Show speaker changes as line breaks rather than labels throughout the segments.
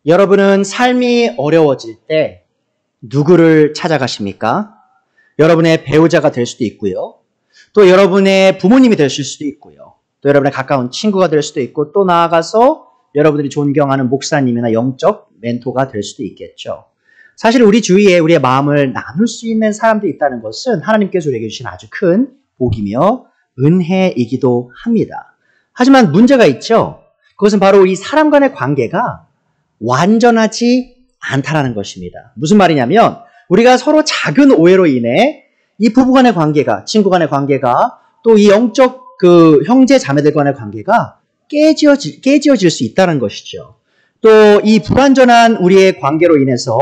여러분은 삶이 어려워질 때 누구를 찾아가십니까? 여러분의 배우자가 될 수도 있고요. 또 여러분의 부모님이 되실 수도 있고요. 또 여러분의 가까운 친구가 될 수도 있고, 또 나아가서 여러분들이 존경하는 목사님이나 영적 멘토가 될 수도 있겠죠. 사실 우리 주위에 우리의 마음을 나눌 수 있는 사람들이 있다는 것은 하나님께서 우리에게 주신 아주 큰 복이며 은혜이기도 합니다. 하지만 문제가 있죠. 그것은 바로 이 사람 간의 관계가 완전하지 않다라는 것입니다. 무슨 말이냐면 우리가 서로 작은 오해로 인해 이 부부 간의 관계가, 친구 간의 관계가, 또 이 영적 형제 자매들 간의 관계가 깨지어질 수 있다는 것이죠. 또 이 불완전한 우리의 관계로 인해서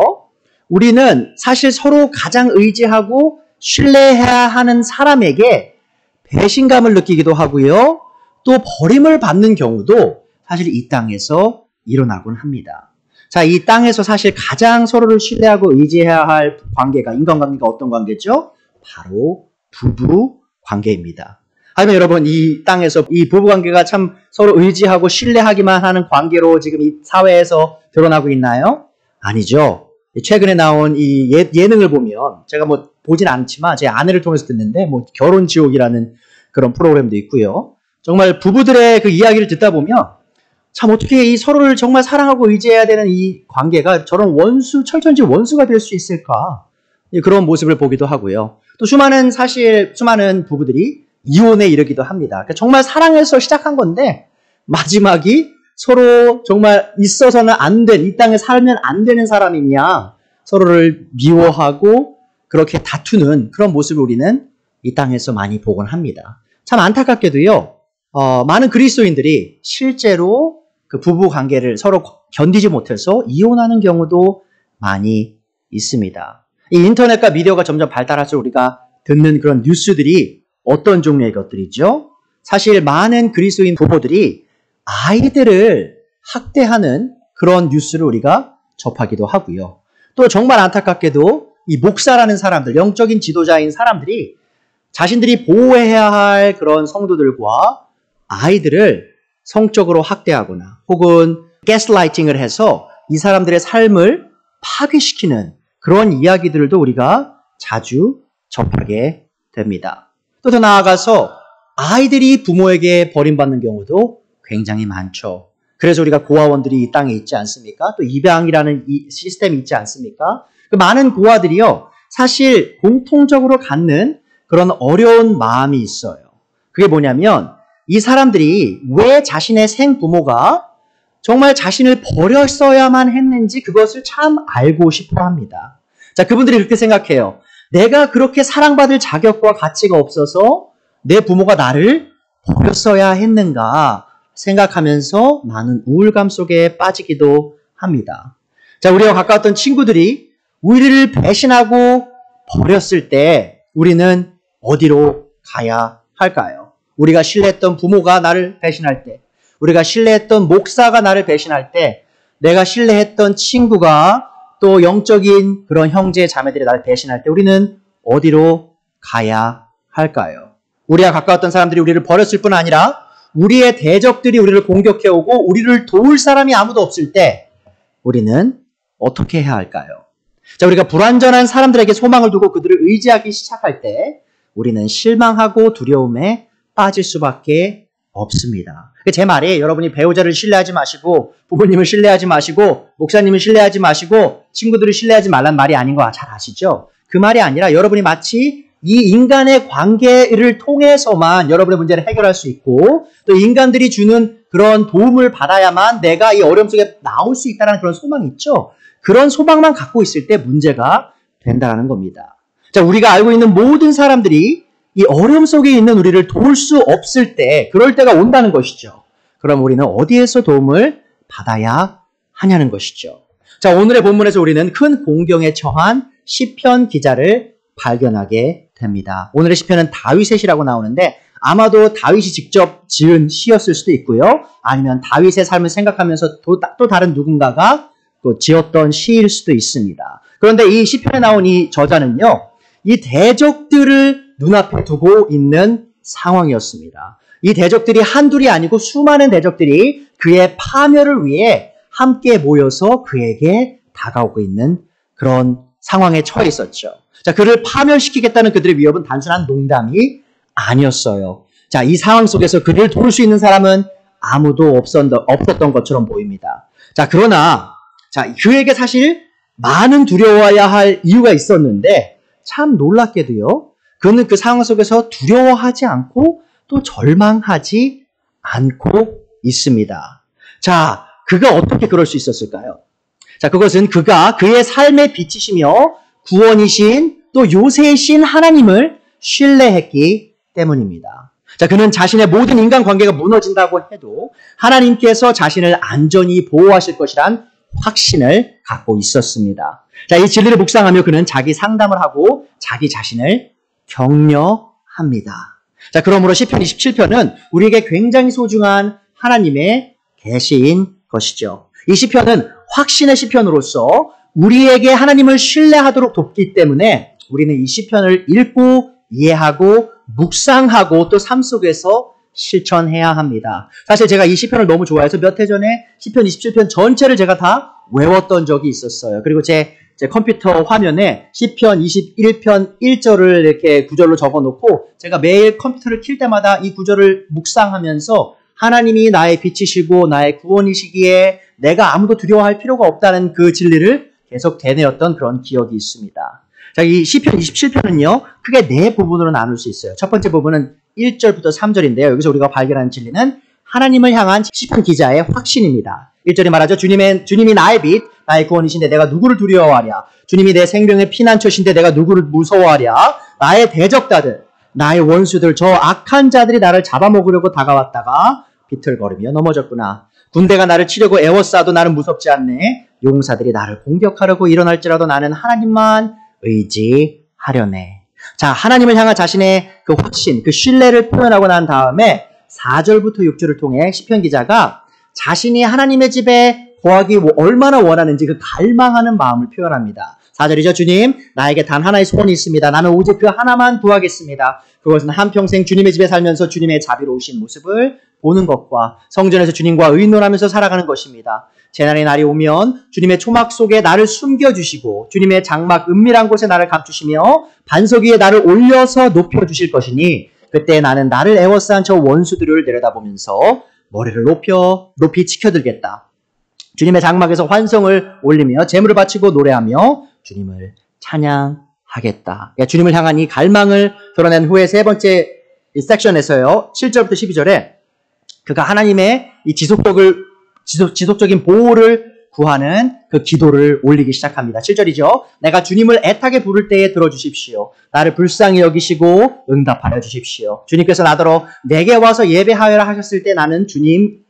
우리는 사실 서로 가장 의지하고 신뢰해야 하는 사람에게 배신감을 느끼기도 하고요. 또 버림을 받는 경우도 사실 이 땅에서 일어나곤 합니다. 자, 이 땅에서 사실 가장 서로를 신뢰하고 의지해야 할 관계가, 인간관계가 어떤 관계죠? 바로 부부 관계입니다. 하지만 여러분, 이 땅에서 이 부부 관계가 참 서로 의지하고 신뢰하기만 하는 관계로 지금 이 사회에서 드러나고 있나요? 아니죠. 최근에 나온 이 예능을 보면, 제가 보진 않지만 제 아내를 통해서 듣는데, 결혼지옥이라는 그런 프로그램도 있고요. 정말 부부들의 그 이야기를 듣다 보면 참 어떻게 이 서로를 정말 사랑하고 의지해야 되는 이 관계가 저런 철천지 원수가 될 수 있을까? 그런 모습을 보기도 하고요. 또 수많은 부부들이 이혼에 이르기도 합니다. 그러니까 정말 사랑해서 시작한 건데 마지막이 서로 정말 있어서는 안 된, 이 땅에 살면 안 되는 사람이냐 서로를 미워하고 그렇게 다투는 그런 모습을 우리는 이 땅에서 많이 보곤 합니다. 참 안타깝게도요. 많은 그리스도인들이 실제로 그 부부 관계를 서로 견디지 못해서 이혼하는 경우도 많이 있습니다. 이 인터넷과 미디어가 점점 발달할수록 우리가 듣는 그런 뉴스들이 어떤 종류의 것들이죠? 사실 많은 그리스도인 부모들이 아이들을 학대하는 그런 뉴스를 우리가 접하기도 하고요. 또 정말 안타깝게도 이 목사라는 사람들, 영적인 지도자인 사람들이 자신들이 보호해야 할 그런 성도들과 아이들을 성적으로 학대하거나 혹은 가스라이팅을 해서 이 사람들의 삶을 파괴시키는 그런 이야기들도 우리가 자주 접하게 됩니다. 또 더 나아가서 아이들이 부모에게 버림받는 경우도 굉장히 많죠. 그래서 우리가 고아원들이 이 땅에 있지 않습니까? 또 입양이라는 이 시스템이 있지 않습니까? 그 많은 고아들이요, 사실 공통적으로 갖는 그런 어려운 마음이 있어요. 그게 뭐냐면 이 사람들이 왜 자신의 생부모가 정말 자신을 버렸어야만 했는지 그것을 참 알고 싶어 합니다. 자, 그분들이 이렇게 생각해요. 내가 그렇게 사랑받을 자격과 가치가 없어서 내 부모가 나를 버렸어야 했는가 생각하면서 많은 우울감 속에 빠지기도 합니다. 자, 우리와 가까웠던 친구들이 우리를 배신하고 버렸을 때 우리는 어디로 가야 할까요? 우리가 신뢰했던 부모가 나를 배신할 때, 우리가 신뢰했던 목사가 나를 배신할 때, 내가 신뢰했던 친구가 또 영적인 그런 형제 자매들이 나를 배신할 때 우리는 어디로 가야 할까요? 우리와 가까웠던 사람들이 우리를 버렸을 뿐 아니라 우리의 대적들이 우리를 공격해오고 우리를 도울 사람이 아무도 없을 때 우리는 어떻게 해야 할까요? 자, 우리가 불완전한 사람들에게 소망을 두고 그들을 의지하기 시작할 때 우리는 실망하고 두려움에 빠질 수밖에 없습니다. 제 말이 여러분이 배우자를 신뢰하지 마시고 부모님을 신뢰하지 마시고 목사님을 신뢰하지 마시고 친구들을 신뢰하지 말란 말이 아닌 거 잘 아시죠? 그 말이 아니라 여러분이 마치 이 인간의 관계를 통해서만 여러분의 문제를 해결할 수 있고 또 인간들이 주는 그런 도움을 받아야만 내가 이 어려움 속에 나올 수 있다는 그런 소망이 있죠. 그런 소망만 갖고 있을 때 문제가 된다는 겁니다. 자, 우리가 알고 있는 모든 사람들이 이 어려움 속에 있는 우리를 도울 수 없을 때, 그럴 때가 온다는 것이죠. 그럼 우리는 어디에서 도움을 받아야 하냐는 것이죠. 자, 오늘의 본문에서 우리는 큰 공경에 처한 시편 기자를 발견하게 됩니다. 오늘의 시편은 다윗의 시라고 나오는데 아마도 다윗이 직접 지은 시였을 수도 있고요. 아니면 다윗의 삶을 생각하면서 또 다른 누군가가 또 지었던 시일 수도 있습니다. 그런데 이 시편에 나온 이 저자는요, 이 대적들을 눈앞에 두고 있는 상황이었습니다. 이 대적들이 한둘이 아니고 수많은 대적들이 그의 파멸을 위해 함께 모여서 그에게 다가오고 있는 그런 상황에 처해 있었죠. 자, 그를 파멸시키겠다는 그들의 위협은 단순한 농담이 아니었어요. 자, 이 상황 속에서 그를 도울 수 있는 사람은 아무도 없었던 것처럼 보입니다. 자, 그러나 그에게 사실 많은 두려워해야 할 이유가 있었는데 참 놀랍게도요. 그는 그 상황 속에서 두려워하지 않고 또 절망하지 않고 있습니다. 자, 그가 어떻게 그럴 수 있었을까요? 자, 그것은 그가 그의 삶의 빛이시며 구원이신 또 요새이신 하나님을 신뢰했기 때문입니다. 자, 그는 자신의 모든 인간관계가 무너진다고 해도 하나님께서 자신을 안전히 보호하실 것이란 확신을 갖고 있었습니다. 자, 이 진리를 묵상하며 그는 자기 상담을 하고 자기 자신을 격려합니다. 자, 그러므로 시편 27편은 우리에게 굉장히 소중한 하나님의 계시인 것이죠. 이 시편은 확신의 시편으로서 우리에게 하나님을 신뢰하도록 돕기 때문에 우리는 이 시편을 읽고 이해하고 묵상하고 또 삶 속에서 실천해야 합니다. 사실 제가 이 시편을 너무 좋아해서 몇 해 전에 시편 27편 전체를 제가 다 외웠던 적이 있었어요. 그리고 제 컴퓨터 화면에 시편 21편 1절을 이렇게 구절로 적어놓고 제가 매일 컴퓨터를 킬 때마다 이 구절을 묵상하면서 하나님이 나의 빛이시고 나의 구원이시기에 내가 아무도 두려워할 필요가 없다는 그 진리를 계속 되뇌었던 그런 기억이 있습니다. 자, 이 시편 27편은요, 크게 네 부분으로 나눌 수 있어요. 첫 번째 부분은 1절부터 3절인데요. 여기서 우리가 발견하는 진리는 하나님을 향한 시편 기자의 확신입니다. 1절이 말하죠. 주님이 나의 빛, 나의 구원이신데 내가 누구를 두려워하랴. 주님이 내 생명의 피난처신데 내가 누구를 무서워하랴. 나의 대적자들, 나의 원수들, 저 악한 자들이 나를 잡아먹으려고 다가왔다가 비틀거리며 넘어졌구나. 군대가 나를 치려고 애워싸도 나는 무섭지 않네. 용사들이 나를 공격하려고 일어날지라도 나는 하나님만 의지하려네. 자, 하나님을 향한 자신의 그 확신, 그 신뢰를 표현하고 난 다음에 4절부터 6절을 통해 시편 기자가 자신이 하나님의 집에 거하기 얼마나 원하는지 그 갈망하는 마음을 표현합니다. 4절이죠. 주님, 나에게 단 하나의 소원이 있습니다. 나는 오직 그 하나만 구하겠습니다. 그것은 한평생 주님의 집에 살면서 주님의 자비로우신 모습을 보는 것과 성전에서 주님과 의논하면서 살아가는 것입니다. 재난의 날이 오면 주님의 초막 속에 나를 숨겨주시고 주님의 장막 은밀한 곳에 나를 감추시며 반석 위에 나를 올려서 높여주실 것이니 그때 나는 나를 애워싼 저 원수들을 내려다보면서 머리를 높이 치켜들겠다. 주님의 장막에서 환성을 올리며 제물을 바치고 노래하며 주님을 찬양하겠다. 주님을 향한 이 갈망을 드러낸 후에 세 번째 이 섹션에서요. 7절부터 12절에 그가 하나님의 이 지속적인 보호를 구하는 그 기도를 올리기 시작합니다. 7절이죠. 내가 주님을 애타게 부를 때에 들어주십시오. 나를 불쌍히 여기시고 응답하여 주십시오. 주님께서 나더러 내게 와서 예배하여라 하셨을 때 나는 주님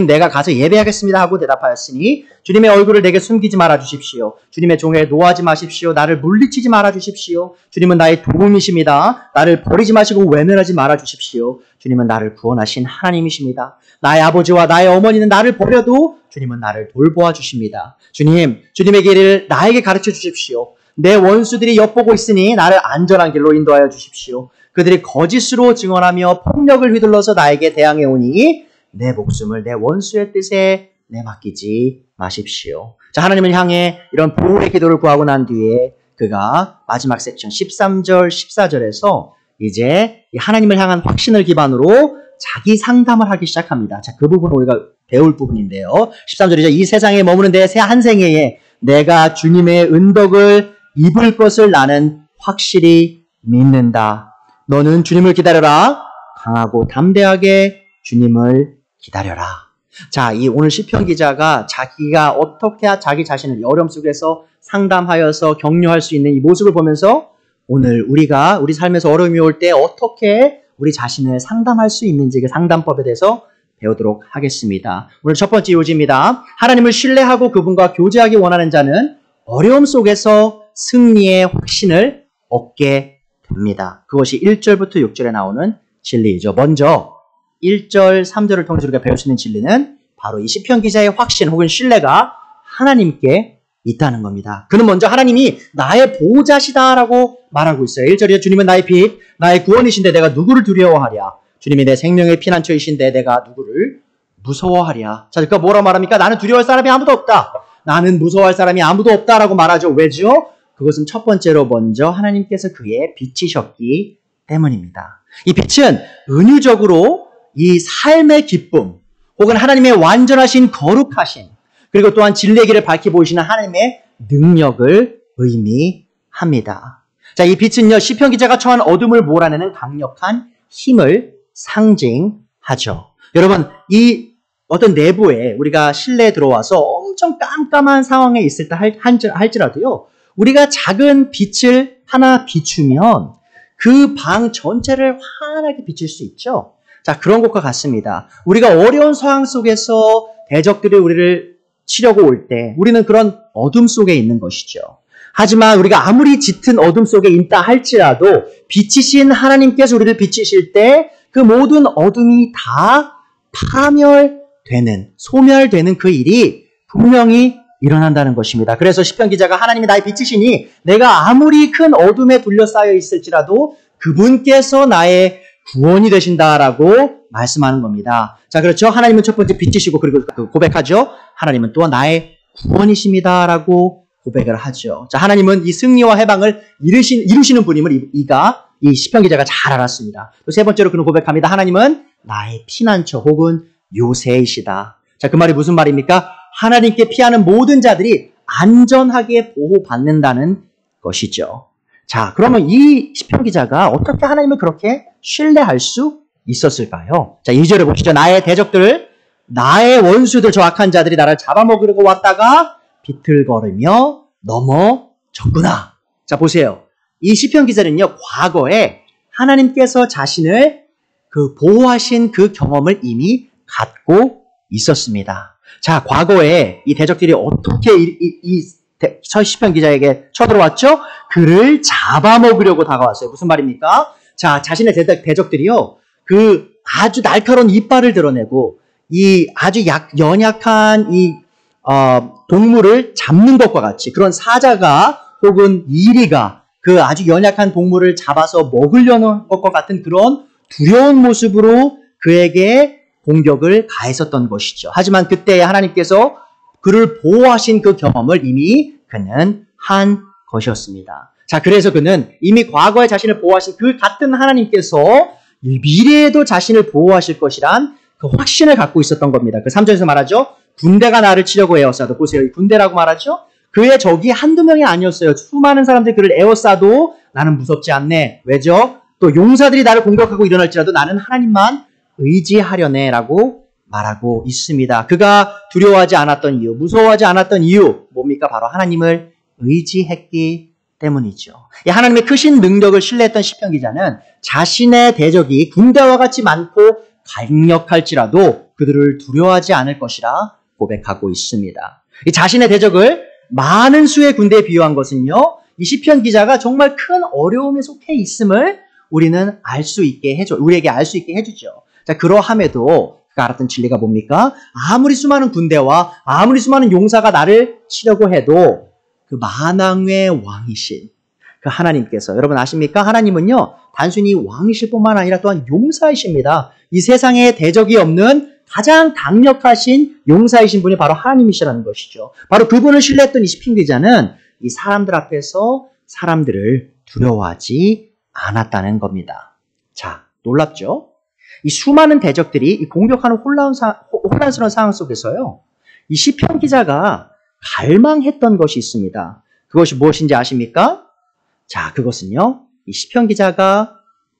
내가 가서 예배하겠습니다 하고 대답하였으니 주님의 얼굴을 내게 숨기지 말아 주십시오. 주님의 종에 노하지 마십시오. 나를 물리치지 말아 주십시오. 주님은 나의 도움이십니다. 나를 버리지 마시고 외면하지 말아 주십시오. 주님은 나를 구원하신 하나님이십니다. 나의 아버지와 나의 어머니는 나를 버려도 주님은 나를 돌보아 주십니다. 주님의 길을 나에게 가르쳐 주십시오. 내 원수들이 엿보고 있으니 나를 안전한 길로 인도하여 주십시오. 그들이 거짓으로 증언하며 폭력을 휘둘러서 나에게 대항해 오니 내 목숨을 내 원수의 뜻에 내맡기지 마십시오. 자, 하나님을 향해 이런 보호의 기도를 구하고 난 뒤에 그가 마지막 섹션 13절, 14절에서 이제 하나님을 향한 확신을 기반으로 자기 상담을 하기 시작합니다. 자, 그 부분은 우리가 배울 부분인데요. 13절이죠. 이 세상에 머무는 내 새 한 생애에 내가 주님의 은덕을 입을 것을 나는 확실히 믿는다. 너는 주님을 기다려라. 강하고 담대하게 주님을 기다려라. 자, 이 오늘 시편 기자가 자기가 어떻게 자기 자신을 어려움 속에서 상담하여서 격려할 수 있는 이 모습을 보면서 오늘 우리 삶에서 어려움이 올 때 어떻게 우리 자신을 상담할 수 있는지 그 상담법에 대해서 배우도록 하겠습니다. 오늘 첫 번째 요지입니다. 하나님을 신뢰하고 그분과 교제하기 원하는 자는 어려움 속에서 승리의 확신을 얻게 됩니다. 그것이 1절부터 6절에 나오는 진리이죠. 먼저 1절, 3절을 통해서 우리가 배울 수 있는 진리는 바로 이 시편 기자의 확신 혹은 신뢰가 하나님께 있다는 겁니다. 그는 먼저 하나님이 나의 보호자시다라고 말하고 있어요. 1절이죠. 주님은 나의 빛, 나의 구원이신데 내가 누구를 두려워하랴. 주님이 내 생명의 피난처이신데 내가 누구를 무서워하랴. 자, 그러니까 뭐라고 말합니까? 나는 두려워할 사람이 아무도 없다. 나는 무서워할 사람이 아무도 없다라고 말하죠. 왜죠? 그것은 첫 번째로 먼저 하나님께서 그의 빛이셨기 때문입니다. 이 빛은 은유적으로 이 삶의 기쁨 혹은 하나님의 완전하신 거룩하신 그리고 또한 진리의 길을 밝히 보이시는 하나님의 능력을 의미합니다. 자, 이 빛은요, 시편 기자가 처한 어둠을 몰아내는 강력한 힘을 상징하죠. 여러분, 이 어떤 내부에 우리가 실내에 들어와서 엄청 깜깜한 상황에 있을 때 할지라도요, 우리가 작은 빛을 하나 비추면 그 방 전체를 환하게 비칠 수 있죠. 자, 그런 것과 같습니다. 우리가 어려운 상황 속에서 대적들이 우리를 치려고 올 때 우리는 그런 어둠 속에 있는 것이죠. 하지만 우리가 아무리 짙은 어둠 속에 있다 할지라도 빛이신 하나님께서 우리를 비치실 때 그 모든 어둠이 다 파멸되는, 소멸되는 그 일이 분명히 일어난다는 것입니다. 그래서 시편 기자가 하나님이 나의 빛이시니 내가 아무리 큰 어둠에 둘러싸여 있을지라도 그분께서 나의 구원이 되신다라고 말씀하는 겁니다. 자, 그렇죠. 하나님은 첫 번째 빛이시고 그리고 고백하죠. 하나님은 또한 나의 구원이십니다라고 고백을 하죠. 자, 하나님은 이 승리와 해방을 이루시는 분임을 이 시편 기자가 잘 알았습니다. 또 세 번째로 그는 고백합니다. 하나님은 나의 피난처 혹은 요새이시다. 자, 그 말이 무슨 말입니까? 하나님께 피하는 모든 자들이 안전하게 보호받는다는 것이죠. 자, 그러면 이 시편 기자가 어떻게 하나님을 그렇게 신뢰할 수 있었을까요? 자, 2절을 보시죠. 나의 대적들, 나의 원수들, 저 악한 자들이 나를 잡아먹으려고 왔다가 비틀거리며 넘어졌구나. 자, 보세요. 이 시편 기자는요, 과거에 하나님께서 자신을 보호하신 그 경험을 이미 갖고 있었습니다. 자, 과거에 이 대적들이 어떻게 이 시편 기자에게 쳐들어왔죠? 그를 잡아먹으려고 다가왔어요. 무슨 말입니까? 자, 자신의 대적들이요, 그 아주 날카로운 이빨을 드러내고 이 아주 연약한 동물을 잡는 것과 같이 그런 사자가 혹은 이리가 그 아주 연약한 동물을 잡아서 먹으려는 것과 같은 그런 두려운 모습으로 그에게 공격을 가했었던 것이죠. 하지만 그때 하나님께서 그를 보호하신 그 경험을 이미 그는 한 것이었습니다. 자, 그래서 그는 이미 과거에 자신을 보호하신 그 같은 하나님께서 미래에도 자신을 보호하실 것이란 그 확신을 갖고 있었던 겁니다. 그 3절에서 말하죠. 군대가 나를 치려고 에워싸도, 보세요. 이 군대라고 말하죠. 그의 적이 한두 명이 아니었어요. 수많은 사람들이 그를 에워싸도 나는 무섭지 않네. 왜죠? 또 용사들이 나를 공격하고 일어날지라도 나는 하나님만 의지하려네 라고 말하고 있습니다. 그가 두려워하지 않았던 이유, 무서워하지 않았던 이유 뭡니까? 바로 하나님을 의지했기 때문이죠. 이 하나님의 크신 능력을 신뢰했던 시편 기자는 자신의 대적이 군대와 같이 많고 강력할지라도 그들을 두려워하지 않을 것이라 고백하고 있습니다. 이 자신의 대적을 많은 수의 군대에 비유한 것은요, 이 시편 기자가 정말 큰 어려움에 속해 있음을 우리는 우리에게 알 수 있게 해주죠. 자, 그러함에도 그가 알았던 진리가 뭡니까? 아무리 수많은 군대와 아무리 수많은 용사가 나를 치려고 해도 그 만왕의 왕이신 그 하나님께서, 여러분 아십니까? 하나님은요, 단순히 왕이실 뿐만 아니라 또한 용사이십니다. 이 세상에 대적이 없는 가장 강력하신 용사이신 분이 바로 하나님이시라는 것이죠. 바로 그분을 신뢰했던 이 시편 기자는 이 사람들 앞에서 사람들을 두려워하지 않았다는 겁니다. 자, 놀랍죠? 이 수많은 대적들이 이 공격하는 혼란스러운 상황 속에서요, 이 시편 기자가 갈망했던 것이 있습니다. 그것이 무엇인지 아십니까? 자, 그것은요, 이 시편 기자가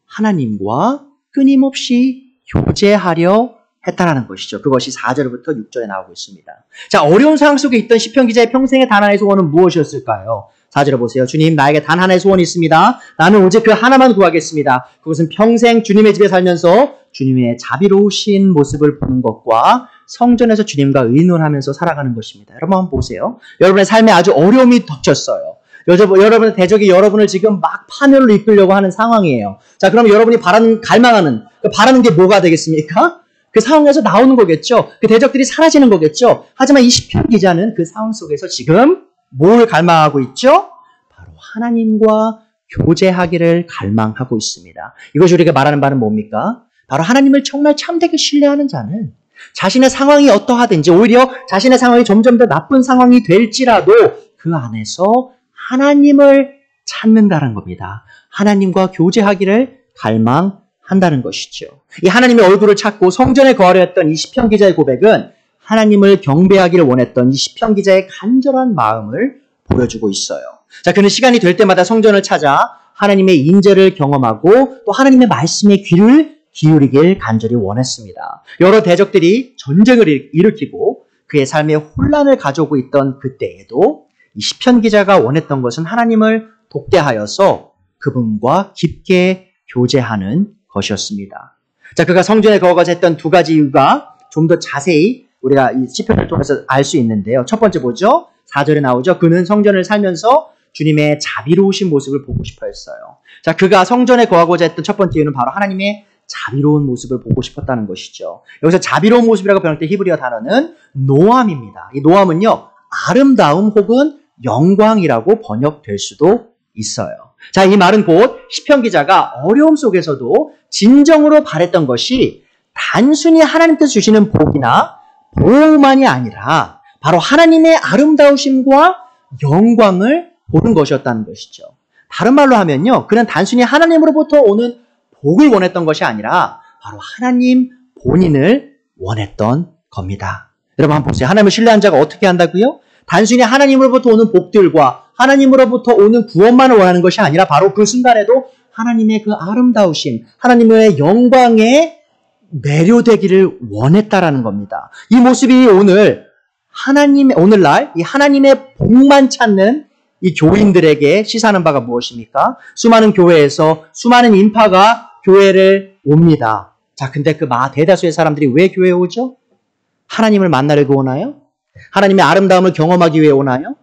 하나님과 끊임없이 교제하려 했다라는 것이죠. 그것이 4절부터 6절에 나오고 있습니다. 자, 어려운 상황 속에 있던 시편 기자의 평생의 단 하나의 소원은 무엇이었을까요? 4절을 보세요. 주님, 나에게 단 하나의 소원이 있습니다. 나는 오직 그 하나만 구하겠습니다. 그것은 평생 주님의 집에 살면서 주님의 자비로우신 모습을 보는 것과 성전에서 주님과 의논하면서 살아가는 것입니다. 여러분 한번 보세요. 여러분의 삶에 아주 어려움이 닥쳤어요. 여러분의 대적이 여러분을 지금 막 파멸로 이끌려고 하는 상황이에요. 자, 그럼 여러분이 바라는 게 뭐가 되겠습니까? 그 상황에서 나오는 거겠죠. 그 대적들이 사라지는 거겠죠. 하지만 이 시편 기자는 그 상황 속에서 지금 뭘 갈망하고 있죠? 바로 하나님과 교제하기를 갈망하고 있습니다. 이것이 우리가 말하는 바는 뭡니까? 바로 하나님을 정말 참되게 신뢰하는 자는 자신의 상황이 어떠하든지 오히려 자신의 상황이 점점 더 나쁜 상황이 될지라도 그 안에서 하나님을 찾는다는 겁니다. 하나님과 교제하기를 갈망한다는 것이죠. 이 하나님의 얼굴을 찾고 성전에 거하려 했던 이 시편 기자의 고백은 하나님을 경배하기를 원했던 이 시편 기자의 간절한 마음을 보여주고 있어요. 자, 그는 시간이 될 때마다 성전을 찾아 하나님의 인재를 경험하고 또 하나님의 말씀에 귀를 기울이길 간절히 원했습니다. 여러 대적들이 전쟁을 일으키고 그의 삶에 혼란을 가져오고 있던 그때에도 이 시편 기자가 원했던 것은 하나님을 독대하여서 그분과 깊게 교제하는 것이었습니다. 자, 그가 성전에 거하고자 했던 두 가지 이유가 좀 더 자세히 우리가 이 시편을 통해서 알 수 있는데요. 첫 번째 뭐죠? 4절에 나오죠. 그는 성전을 살면서 주님의 자비로우신 모습을 보고 싶어 했어요. 자, 그가 성전에 거하고자 했던 첫 번째 이유는 바로 하나님의 자비로운 모습을 보고 싶었다는 것이죠. 여기서 자비로운 모습이라고 번역된 히브리어 단어는 노암입니다. 이 노암은요, 아름다움 혹은 영광이라고 번역될 수도 있어요. 자, 이 말은 곧 시편 기자가 어려움 속에서도 진정으로 바랬던 것이 단순히 하나님께서 주시는 복이나 보호만이 아니라 바로 하나님의 아름다우심과 영광을 보는 것이었다는 것이죠. 다른 말로 하면요, 그는 단순히 하나님으로부터 오는 복을 원했던 것이 아니라 바로 하나님 본인을 원했던 겁니다. 여러분 한번 보세요. 하나님을 신뢰한 자가 어떻게 한다고요? 단순히 하나님으로부터 오는 복들과 하나님으로부터 오는 구원만을 원하는 것이 아니라 바로 그 순간에도 하나님의 그 아름다우심, 하나님의 영광에 매료되기를 원했다라는 겁니다. 이 모습이 오늘날 이 하나님의 복만 찾는 이 교인들에게 시사하는 바가 무엇입니까? 수많은 교회에서 수많은 인파가 교회를 옵니다. 자, 근데 그 대다수의 사람들이 왜 교회에 오죠? 하나님을 만나려고 오나요? 하나님의 아름다움을 경험하기 위해 오나요?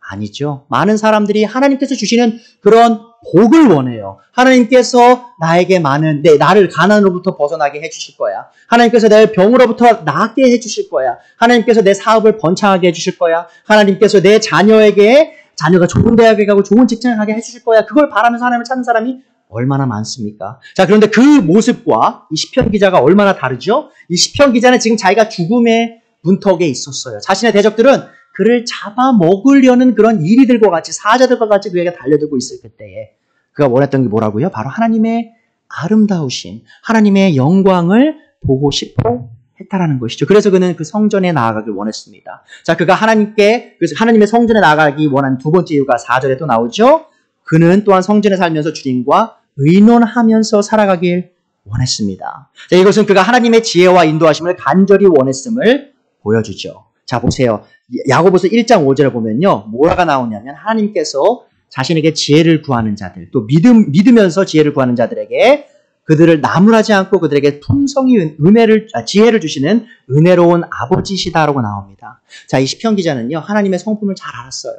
아니죠. 많은 사람들이 하나님께서 주시는 그런 복을 원해요. 하나님께서 나에게 나를 가난으로부터 벗어나게 해주실 거야. 하나님께서 내 병으로부터 낫게 해주실 거야. 하나님께서 내 사업을 번창하게 해주실 거야. 하나님께서 내 자녀가 좋은 대학에 가고 좋은 직장에 가게 해주실 거야. 그걸 바라면서 하나님을 찾는 사람이 얼마나 많습니까? 자, 그런데 그 모습과 이 시편 기자가 얼마나 다르죠? 이 시편 기자는 지금 자기가 죽음의 문턱에 있었어요. 자신의 대적들은 그를 잡아먹으려는 그런 이리들과 같이 사자들과 같이 그에게 달려들고 있을 그때에 그가 원했던 게 뭐라고요? 바로 하나님의 아름다우신 하나님의 영광을 보고 싶어 했다라는 것이죠. 그래서 그는 그 성전에 나아가길 원했습니다. 자, 그가 그래서 하나님의 성전에 나아가기 원한 두 번째 이유가 4절에도 나오죠. 그는 또한 성전에 살면서 주님과 의논하면서 살아가길 원했습니다. 자, 이것은 그가 하나님의 지혜와 인도하심을 간절히 원했음을 보여주죠. 자, 보세요. 야고보서 1장 5절을 보면요. 뭐라가 나오냐면 하나님께서 자신에게 지혜를 구하는 자들, 또 믿으면서 지혜를 구하는 자들에게 그들을 나무라지 않고 그들에게 풍성히 지혜를 주시는 은혜로운 아버지시다라고 나옵니다. 자, 이 시편 기자는요, 하나님의 성품을 잘 알았어요.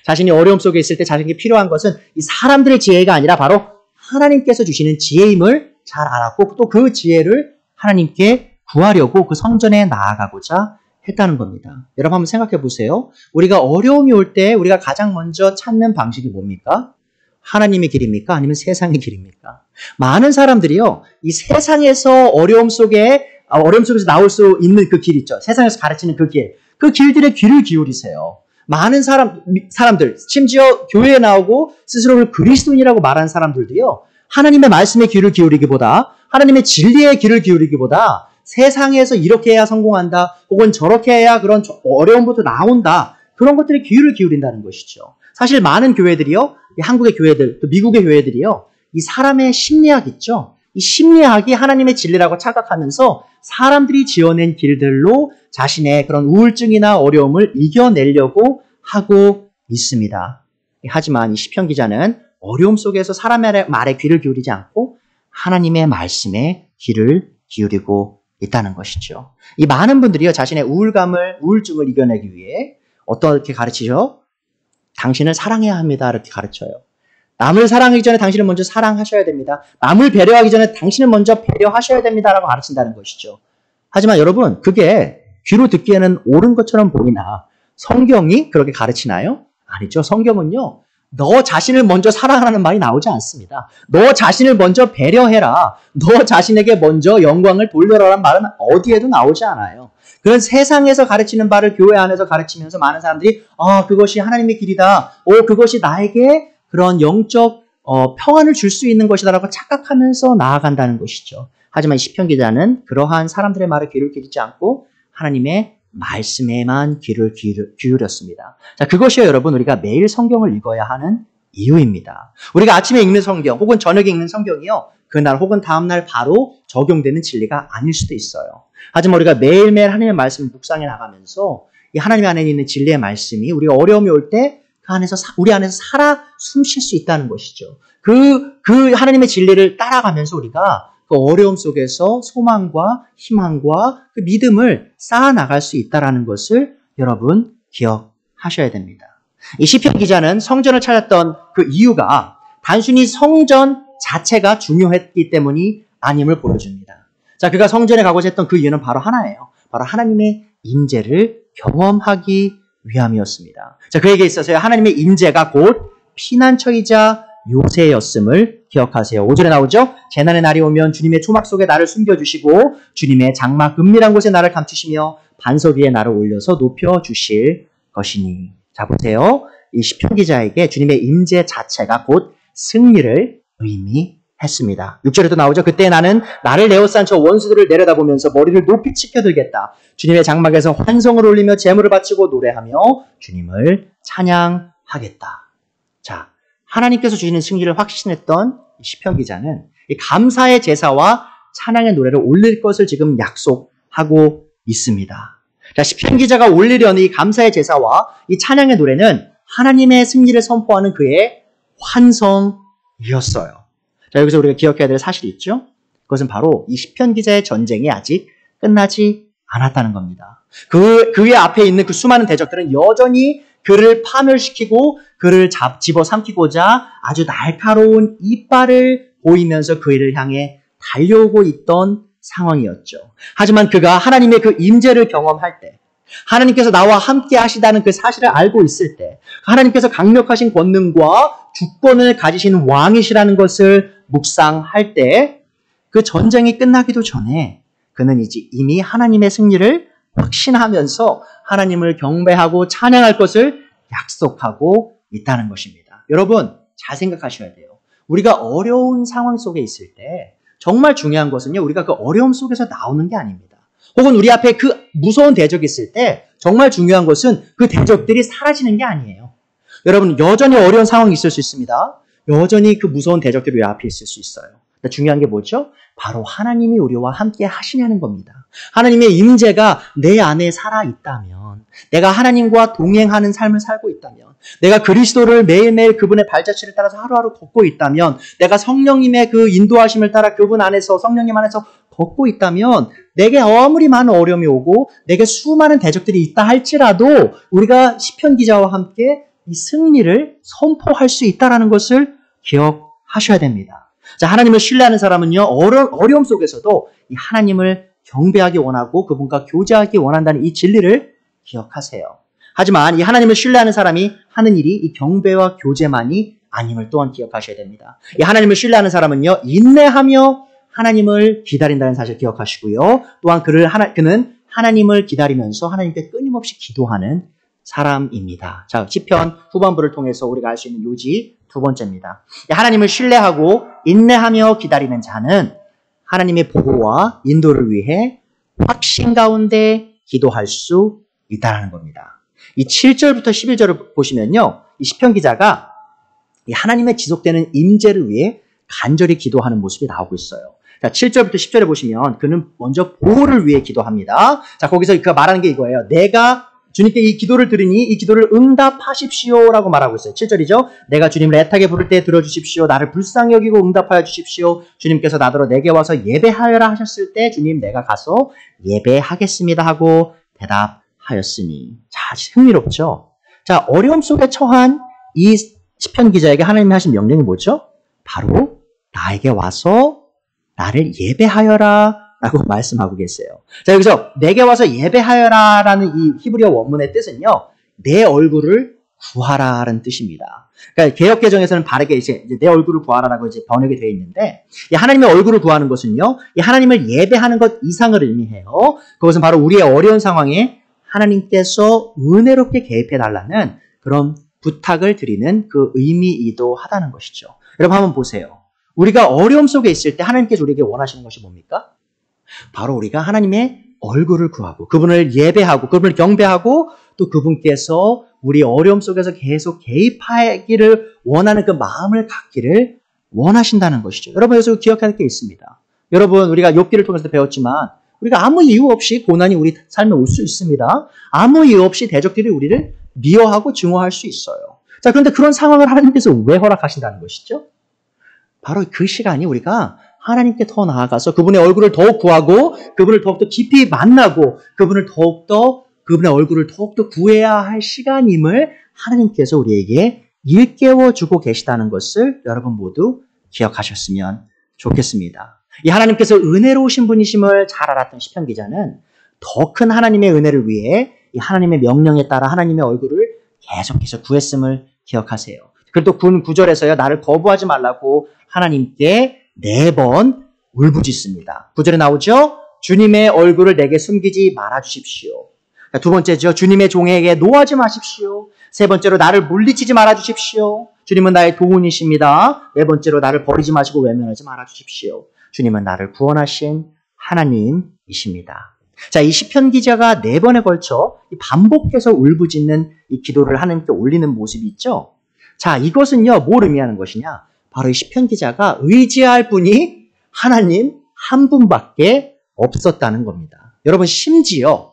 자신이 어려움 속에 있을 때 자신에게 필요한 것은 이 사람들의 지혜가 아니라 바로 하나님께서 주시는 지혜임을 잘 알았고 또 그 지혜를 하나님께 구하려고 그 성전에 나아가고자 했다는 겁니다. 여러분 한번 생각해 보세요. 우리가 어려움이 올 때 우리가 가장 먼저 찾는 방식이 뭡니까? 하나님의 길입니까? 아니면 세상의 길입니까? 많은 사람들이요, 이 세상에서 어려움 속에서 나올 수 있는 그 길 있죠. 세상에서 가르치는 그 길들의 귀를 기울이세요. 많은 사람들, 심지어 교회에 나오고 스스로를 그리스도인이라고 말하는 사람들도요, 하나님의 말씀에 귀를 기울이기보다, 하나님의 진리에 귀를 기울이기보다 세상에서 이렇게 해야 성공한다, 혹은 저렇게 해야 그런 어려움부터 나온다, 그런 것들에 귀를 기울인다는 것이죠. 사실 많은 교회들이요, 한국의 교회들, 또 미국의 교회들이요, 이 사람의 심리학 있죠? 이 심리학이 하나님의 진리라고 착각하면서 사람들이 지어낸 길들로 자신의 그런 우울증이나 어려움을 이겨내려고 하고 있습니다. 하지만 이 시편 기자는 어려움 속에서 사람의 말에 귀를 기울이지 않고 하나님의 말씀에 귀를 기울이고 있다는 것이죠. 이 많은 분들이요, 자신의 우울증을 이겨내기 위해 어떻게 가르치죠? 당신을 사랑해야 합니다. 이렇게 가르쳐요. 남을 사랑하기 전에 당신을 먼저 사랑하셔야 됩니다. 남을 배려하기 전에 당신을 먼저 배려하셔야 됩니다라고 가르친다는 것이죠. 하지만 여러분, 그게 귀로 듣기에는 옳은 것처럼 보이나 성경이 그렇게 가르치나요? 아니죠. 성경은요, 너 자신을 먼저 사랑하라는 말이 나오지 않습니다. 너 자신을 먼저 배려해라. 너 자신에게 먼저 영광을 돌려라라는 말은 어디에도 나오지 않아요. 그런 세상에서 가르치는 바를 교회 안에서 가르치면서 많은 사람들이 그것이 하나님의 길이다. 그것이 나에게 그런 영적 평안을 줄 수 있는 것이다라고 착각하면서 나아간다는 것이죠. 하지만 시편 기자는 그러한 사람들의 말에 귀를 기울이지 않고 하나님의 말씀에만 귀를 기울였습니다. 자, 그것이요, 여러분, 우리가 매일 성경을 읽어야 하는 이유입니다. 우리가 아침에 읽는 성경 혹은 저녁에 읽는 성경이요, 그날 혹은 다음날 바로 적용되는 진리가 아닐 수도 있어요. 하지만 우리가 매일매일 하나님의 말씀을 묵상해 나가면서 이 하나님 안에 있는 진리의 말씀이 우리가 어려움이 올 때 그 안에서 우리 안에서 살아 숨 쉴 수 있다는 것이죠. 그 하나님의 진리를 따라가면서 우리가 그 어려움 속에서 소망과 희망과 그 믿음을 쌓아 나갈 수 있다는 것을 여러분 기억하셔야 됩니다. 이 시편 기자는 성전을 찾았던 그 이유가 단순히 성전 자체가 중요했기 때문이 아님을 보여줍니다. 자, 그가 성전에 가고자 했던 그 이유는 바로 하나예요. 바로 하나님의 임재를 경험하기 위함이었습니다. 자, 그에게 있어서 하나님의 임재가 곧 피난처이자 요새였음을 기억하세요. 5절에 나오죠? 재난의 날이 오면 주님의 초막 속에 나를 숨겨주시고 주님의 장막 은밀한 곳에 나를 감추시며 반석 위에 나를 올려서 높여주실 것이니. 자, 보세요. 이 시편 기자에게 주님의 임재 자체가 곧 승리를 의미했습니다. 6절에도 나오죠. 그때 나는 나를 에워싼 저 원수들을 내려다보면서 머리를 높이 치켜들겠다. 주님의 장막에서 환성을 올리며 제물을 바치고 노래하며 주님을 찬양하겠다. 자, 하나님께서 주시는 승리를 확신했던 시편 기자는 이 감사의 제사와 찬양의 노래를 올릴 것을 지금 약속하고 있습니다. 자, 시편 기자가 올리려는 이 감사의 제사와 이 찬양의 노래는 하나님의 승리를 선포하는 그의 환성이었어요. 자, 여기서 우리가 기억해야 될 사실이 있죠? 그것은 바로 이 시편 기자의 전쟁이 아직 끝나지 않았다는 겁니다. 그의 앞에 있는 그 수많은 대적들은 여전히 그를 파멸시키고 그를 집어삼키고자 아주 날카로운 이빨을 보이면서 그를 향해 달려오고 있던 상황이었죠. 하지만 그가 하나님의 그 임재를 경험할 때, 하나님께서 나와 함께 하시다는 그 사실을 알고 있을 때, 하나님께서 강력하신 권능과 주권을 가지신 왕이시라는 것을 묵상할 때, 그 전쟁이 끝나기도 전에 그는 이제 이미 하나님의 승리를 확신하면서 하나님을 경배하고 찬양할 것을 약속하고 있다는 것입니다. 여러분, 잘 생각하셔야 돼요. 우리가 어려운 상황 속에 있을 때 정말 중요한 것은요, 우리가 그 어려움 속에서 나오는 게 아닙니다. 혹은 우리 앞에 그 무서운 대적이 있을 때 정말 중요한 것은 그 대적들이 사라지는 게 아니에요. 여러분, 여전히 어려운 상황이 있을 수 있습니다. 여전히 그 무서운 대적들이 우리 앞에 있을 수 있어요. 중요한 게 뭐죠? 바로 하나님이 우리와 함께 하시냐는 겁니다. 하나님의 임재가 내 안에 살아있다면, 내가 하나님과 동행하는 삶을 살고 있다면, 내가 그리스도를 매일매일 그분의 발자취를 따라서 하루하루 걷고 있다면, 내가 성령님의 그 인도하심을 따라 그분 안에서, 성령님 안에서 걷고 있다면, 내게 아무리 많은 어려움이 오고 내게 수많은 대적들이 있다 할지라도 우리가 시편 기자와 함께 이 승리를 선포할 수 있다는 것을 기억하셔야 됩니다. 자, 하나님을 신뢰하는 사람은요, 어려움 속에서도 이 하나님을 경배하기 원하고 그분과 교제하기 원한다는 이 진리를 기억하세요. 하지만 이 하나님을 신뢰하는 사람이 하는 일이 이 경배와 교제만이 아님을 또한 기억하셔야 됩니다. 이 하나님을 신뢰하는 사람은요, 인내하며 하나님을 기다린다는 사실 기억하시고요. 또한 그는 하나님을 기다리면서 하나님께 끊임없이 기도하는 사람입니다. 자, 시편 후반부를 통해서 우리가 알 수 있는 요지 두 번째입니다. 하나님을 신뢰하고 인내하며 기다리는 자는 하나님의 보호와 인도를 위해 확신 가운데 기도할 수 있다는 겁니다. 이 7절부터 11절을 보시면요, 이 시편 기자가 이 하나님의 지속되는 임재를 위해 간절히 기도하는 모습이 나오고 있어요. 자, 7절부터 10절에 보시면 그는 먼저 보호를 위해 기도합니다. 자, 거기서 그가 말하는 게 이거예요. 내가 주님께 이 기도를 드리니 이 기도를 응답하십시오라고 말하고 있어요. 7절이죠. 내가 주님을 애타게 부를 때 들어주십시오. 나를 불쌍히 여기고 응답하여 주십시오. 주님께서 나더러 내게 와서 예배하여라 하셨을 때 주님 내가 가서 예배하겠습니다 하고 대답하였으니. 자, 흥미롭죠. 자, 어려움 속에 처한 이 시편 기자에게 하나님이 하신 명령이 뭐죠? 바로 나에게 와서 나를 예배하여라 라고 말씀하고 계세요. 자, 여기서 내게 와서 예배하여라 라는 이 히브리어 원문의 뜻은요, 내 얼굴을 구하라라는 뜻입니다. 그러니까 개역개정에서는 바르게 이제 내 얼굴을 구하라라고 이제 번역이 되어 있는데, 이 하나님의 얼굴을 구하는 것은요, 이 하나님을 예배하는 것 이상을 의미해요. 그것은 바로 우리의 어려운 상황에 하나님께서 은혜롭게 개입해 달라는 그런 부탁을 드리는 그 의미이기도 하다는 것이죠. 여러분 한번 보세요. 우리가 어려움 속에 있을 때 하나님께서 우리에게 원하시는 것이 뭡니까? 바로 우리가 하나님의 얼굴을 구하고 그분을 예배하고 그분을 경배하고 또 그분께서 우리 어려움 속에서 계속 개입하기를 원하는 그 마음을 갖기를 원하신다는 것이죠. 여러분 여기서 기억해야 할 게 있습니다. 여러분 우리가 욥기를 통해서 배웠지만 우리가 아무 이유 없이 고난이 우리 삶에 올 수 있습니다. 아무 이유 없이 대적들이 우리를 미워하고 증오할 수 있어요. 자, 그런데 그런 상황을 하나님께서 왜 허락하신다는 것이죠? 바로 그 시간이 우리가 하나님께 더 나아가서 그분의 얼굴을 더욱 구하고 그분을 더욱더 깊이 만나고 그분의 얼굴을 더욱더 구해야 할 시간임을 하나님께서 우리에게 일깨워주고 계시다는 것을 여러분 모두 기억하셨으면 좋겠습니다. 이 하나님께서 은혜로우신 분이심을 잘 알았던 시편 기자는 더 큰 하나님의 은혜를 위해 이 하나님의 명령에 따라 하나님의 얼굴을 계속해서 구했음을 기억하세요. 그리고 또 9절에서요. 나를 거부하지 말라고 하나님께 4번 울부짖습니다. 9절에 나오죠. 주님의 얼굴을 내게 숨기지 말아주십시오. 두 번째죠. 주님의 종에게 노하지 마십시오. 세 번째로 나를 물리치지 말아주십시오. 주님은 나의 도훈이십니다. 네 번째로 나를 버리지 마시고 외면하지 말아주십시오. 주님은 나를 구원하신 하나님이십니다. 자, 이 시편 기자가 4번에 걸쳐 반복해서 울부짖는 이 기도를 하나님께 올리는 모습이 있죠. 자, 이것은요, 뭘 의미하는 것이냐? 바로 이 시편 기자가 의지할 분이 하나님 한 분밖에 없었다는 겁니다. 여러분, 심지어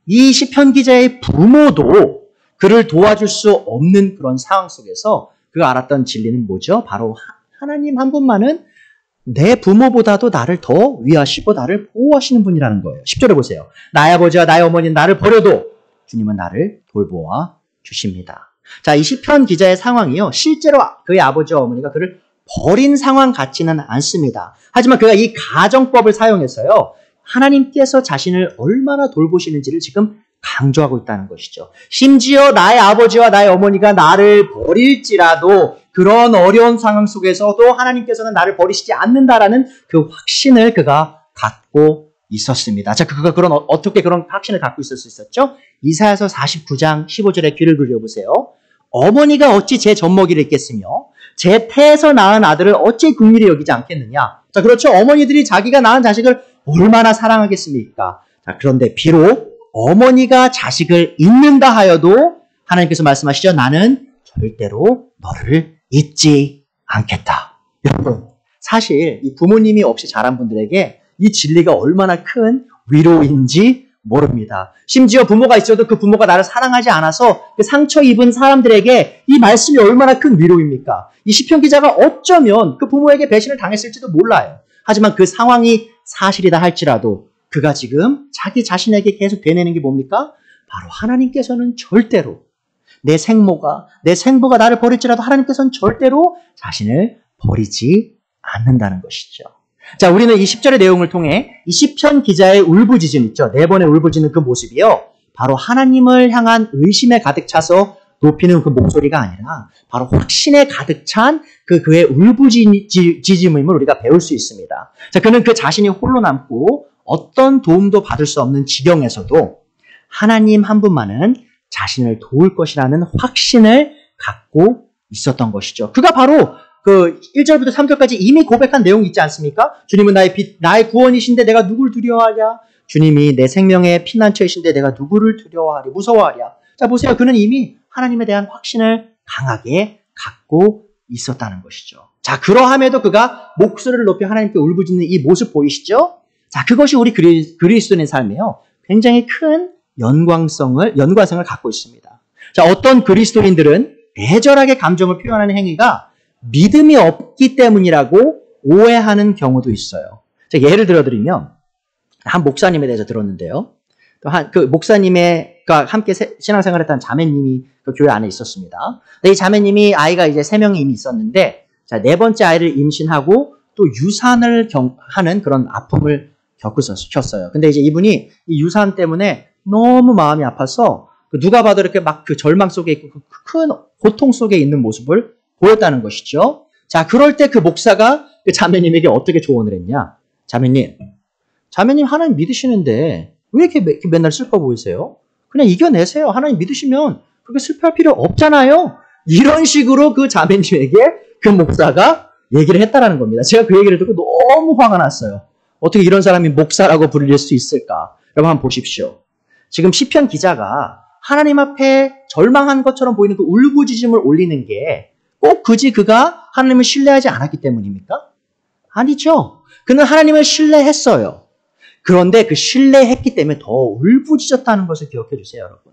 이 시편 기자의 부모도 그를 도와줄 수 없는 그런 상황 속에서 그가 알았던 진리는 뭐죠? 바로 하나님 한 분만은 내 부모보다도 나를 더 위하시고 나를 보호하시는 분이라는 거예요. 10절에 보세요. 나의 아버지와 나의 어머니는 나를 버려도 주님은 나를 돌보아 주십니다. 자, 이 시편 기자의 상황이요. 실제로 그의 아버지와 어머니가 그를 버린 상황 같지는 않습니다. 하지만 그가 이 가정법을 사용해서요. 하나님께서 자신을 얼마나 돌보시는지를 지금 강조하고 있다는 것이죠. 심지어 나의 아버지와 나의 어머니가 나를 버릴지라도 그런 어려운 상황 속에서도 하나님께서는 나를 버리시지 않는다라는 그 확신을 그가 갖고 있었습니다. 자, 그가 어떻게 그런 확신을 갖고 있을 수 있었죠? 이사야서 49장 15절에 귀를 들여보세요. 어머니가 어찌 제 젖먹이를 잊겠으며 제 태에서 낳은 아들을 어찌 긍휼히 여기지 않겠느냐. 자, 그렇죠. 어머니들이 자기가 낳은 자식을 얼마나 사랑하겠습니까? 자, 그런데 비록 어머니가 자식을 잊는다 하여도 하나님께서 말씀하시죠. 나는 절대로 너를 잊지 않겠다. 여러분, 사실 이 부모님이 없이 자란 분들에게 이 진리가 얼마나 큰 위로인지 모릅니다. 심지어 부모가 있어도 그 부모가 나를 사랑하지 않아서 그 상처 입은 사람들에게 이 말씀이 얼마나 큰 위로입니까? 이 시편 기자가 어쩌면 그 부모에게 배신을 당했을지도 몰라요. 하지만 그 상황이 사실이다 할지라도 그가 지금 자기 자신에게 계속 되뇌는 게 뭡니까? 바로 하나님께서는 절대로 내 생모가 나를 버릴지라도 하나님께서는 절대로 자신을 버리지 않는다는 것이죠. 자, 우리는 이 10절의 내용을 통해 이 시편 기자의 울부짖음 있죠. 4번의 울부짖는 그 모습이요. 바로 하나님을 향한 의심에 가득 차서 높이는 그 목소리가 아니라 바로 확신에 가득 찬 그의 울부짖음임을 우리가 배울 수 있습니다. 자, 그는 그 자신이 홀로 남고 어떤 도움도 받을 수 없는 지경에서도 하나님 한 분만은 자신을 도울 것이라는 확신을 갖고 있었던 것이죠. 그가 바로 그 1절부터 3절까지 이미 고백한 내용이 있지 않습니까? 주님은 나의 구원이신데 내가 누굴 두려워하랴? 주님이 내 생명의 피난처이신데 내가 누구를 두려워하랴? 무서워하랴? 자, 보세요. 그는 이미 하나님에 대한 확신을 강하게 갖고 있었다는 것이죠. 자, 그러함에도 그가 목소리를 높여 하나님께 울부짖는 이 모습 보이시죠? 자, 그것이 우리 그리스도인의 삶에요. 굉장히 큰 연관성을 갖고 있습니다. 자, 어떤 그리스도인들은 애절하게 감정을 표현하는 행위가 믿음이 없기 때문이라고 오해하는 경우도 있어요. 자, 예를 들어드리면 한 목사님에 대해서 들었는데요. 그 목사님과 함께 신앙생활했던 자매님이 그 교회 안에 있었습니다. 이 자매님이 아이가 이제 3명이 이미 있었는데, 자, 4번째 아이를 임신하고 또 유산을 하는 그런 아픔을 겪으셨어요. 근데 이제 이분이 이 유산 때문에 너무 마음이 아파서 누가 봐도 이렇게 막 그 절망 속에 있고 그 큰 고통 속에 있는 모습을 보였다는 것이죠. 자, 그럴 때 그 목사가 그 자매님에게 어떻게 조언을 했냐? 자매님 하나님 믿으시는데 왜 이렇게 맨날 슬퍼 보이세요? 그냥 이겨내세요. 하나님 믿으시면 그렇게 슬퍼할 필요 없잖아요. 이런 식으로 그 자매님에게 그 목사가 얘기를 했다라는 겁니다. 제가 그 얘기를 듣고 너무 화가 났어요. 어떻게 이런 사람이 목사라고 불릴 수 있을까? 여러분 한번 보십시오. 지금 시편 기자가 하나님 앞에 절망한 것처럼 보이는 그 울부짖음을 올리는 게 꼭 굳이 그가 하나님을 신뢰하지 않았기 때문입니까? 아니죠. 그는 하나님을 신뢰했어요. 그런데 그 신뢰했기 때문에 더 울부짖었다는 것을 기억해 주세요, 여러분.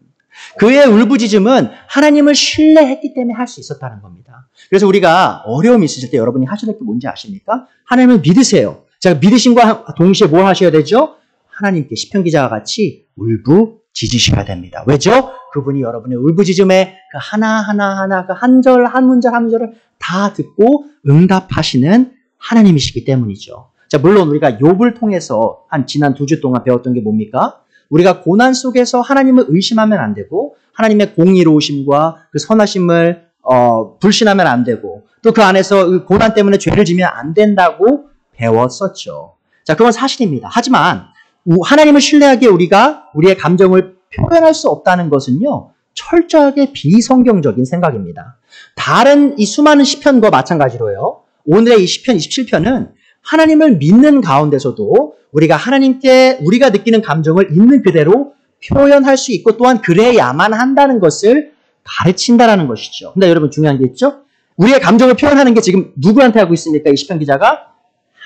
그의 울부짖음은 하나님을 신뢰했기 때문에 할 수 있었다는 겁니다. 그래서 우리가 어려움이 있으실 때 여러분이 하셔야 될 게 뭔지 아십니까? 하나님을 믿으세요. 자, 믿으심과 동시에 뭘 하셔야 되죠? 하나님께 시편 기자와 같이 울부짖으셔야 됩니다. 왜죠? 그분이 여러분의 울부짖음에 그 하나하나 그 한 절 한 문절 한 문절을 다 듣고 응답하시는 하나님이시기 때문이죠. 자, 물론 우리가 욥을 통해서 한 지난 2주 동안 배웠던 게 뭡니까? 우리가 고난 속에서 하나님을 의심하면 안 되고 하나님의 공의로우심과 그 선하심을 불신하면 안 되고 또 그 안에서 그 고난 때문에 죄를 지면 안 된다고 배웠었죠. 자, 그건 사실입니다. 하지만 하나님을 신뢰하기에 우리가 우리의 감정을 표현할 수 없다는 것은요, 철저하게 비성경적인 생각입니다. 다른 이 수많은 시편과 마찬가지로요, 오늘의 이 시편 27편은 하나님을 믿는 가운데서도 우리가 하나님께 우리가 느끼는 감정을 있는 그대로 표현할 수 있고 또한 그래야만 한다는 것을 가르친다라는 것이죠. 근데 여러분 중요한 게 있죠? 우리의 감정을 표현하는 게 지금 누구한테 하고 있습니까? 이 시편 기자가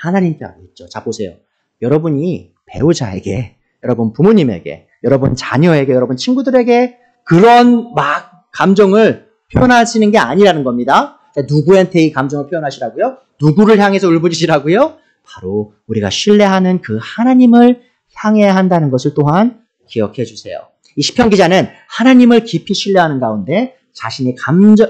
하나님께 하고 있죠. 자, 보세요. 여러분이 배우자에게, 여러분 부모님에게, 여러분 자녀에게, 여러분 친구들에게 그런 막 감정을 표현하시는 게 아니라는 겁니다. 자, 누구한테 이 감정을 표현하시라고요? 누구를 향해서 울부짖으라고요? 바로 우리가 신뢰하는 그 하나님을 향해야 한다는 것을 또한 기억해 주세요. 이 시편 기자는 하나님을 깊이 신뢰하는 가운데 자신이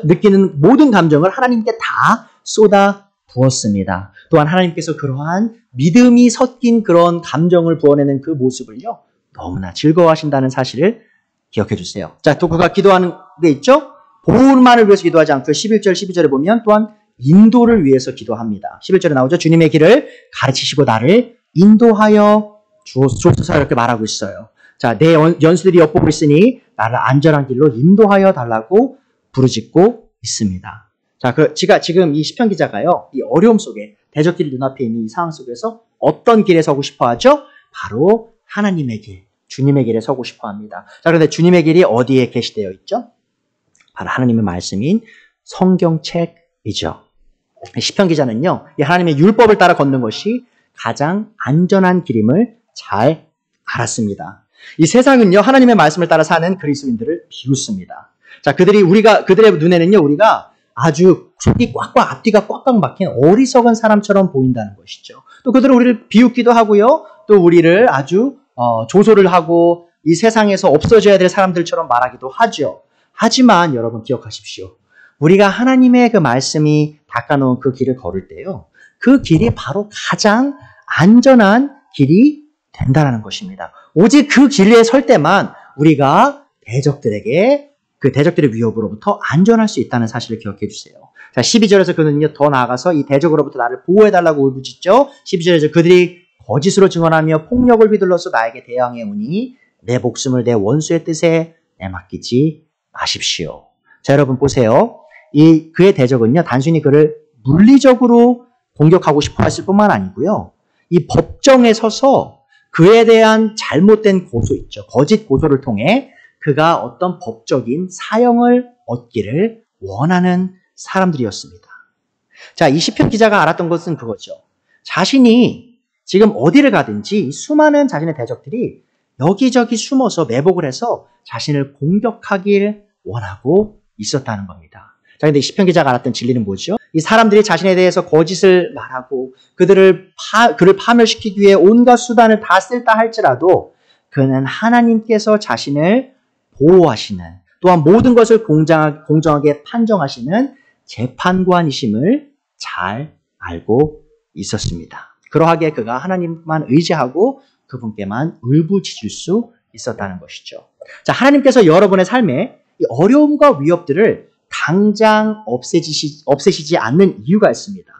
느끼는 모든 감정을 하나님께 다 쏟아 부었습니다. 또한 하나님께서 그러한 믿음이 섞인 그런 감정을 부어내는 그 모습을요, 너무나 즐거워하신다는 사실을 기억해 주세요. 자, 또 그가 기도하는 게 있죠? 보호만을 위해서 기도하지 않고 11절, 12절에 보면 또한 인도를 위해서 기도합니다. 11절에 나오죠. 주님의 길을 가르치시고 나를 인도하여 주옵소서 이렇게 말하고 있어요. 자, 내 연수들이 엿보고 있으니 나를 안전한 길로 인도하여 달라고 부르짖고 있습니다. 자, 제가 지금 이 시편 기자가요, 이 어려움 속에 대적길 눈앞에 있는 이 상황 속에서 어떤 길에 서고 싶어 하죠? 바로 하나님의 길, 주님의 길에 서고 싶어 합니다. 자, 그런데 주님의 길이 어디에 게시되어 있죠? 바로 하나님의 말씀인 성경책이죠. 시편 기자는요, 이 하나님의 율법을 따라 걷는 것이 가장 안전한 길임을 잘 알았습니다. 이 세상은요, 하나님의 말씀을 따라 사는 그리스도인들을 비웃습니다. 자, 그들의 눈에는요, 우리가 아주 속이 꽉꽉, 앞뒤가 꽉꽉 막힌 어리석은 사람처럼 보인다는 것이죠. 또 그들은 우리를 비웃기도 하고요, 또 우리를 아주 조소를 하고 이 세상에서 없어져야 될 사람들처럼 말하기도 하죠. 하지만 여러분 기억하십시오. 우리가 하나님의 그 말씀이 닦아놓은 그 길을 걸을 때요, 그 길이 바로 가장 안전한 길이 된다는 것입니다. 오직 그 길에 설 때만 우리가 그 대적들의 위협으로부터 안전할 수 있다는 사실을 기억해 주세요. 자, 12절에서 그는요, 더 나아가서 이 대적으로부터 나를 보호해달라고 울부짖죠. 12절에서 그들이 거짓으로 증언하며 폭력을 휘둘러서 나에게 대항해 오니 내 목숨을 내 원수의 뜻에 내맡기지 마십시오. 자, 여러분 보세요. 그의 대적은요, 단순히 그를 물리적으로 공격하고 싶어 했을 뿐만 아니고요, 이 법정에 서서 그에 대한 잘못된 고소 있죠. 거짓 고소를 통해 그가 어떤 법적인 사형을 얻기를 원하는 사람들이었습니다. 자, 이 시편 기자가 알았던 것은 그거죠. 자신이 지금 어디를 가든지 수많은 자신의 대적들이 여기저기 숨어서 매복을 해서 자신을 공격하길 원하고 있었다는 겁니다. 자, 근데 시편 기자가 알았던 진리는 뭐죠? 이 사람들이 자신에 대해서 거짓을 말하고 그를 파멸시키기 위해 온갖 수단을 다 쓸다 할지라도 그는 하나님께서 자신을 보호하시는, 또한 모든 것을 공정하게 판정하시는 재판관이심을 잘 알고 있었습니다. 그러하기에 그가 하나님만 의지하고 그분께만 울부짖을 수 있었다는 것이죠. 자, 하나님께서 여러분의 삶에 이 어려움과 위협들을 당장 없애시지 않는 이유가 있습니다.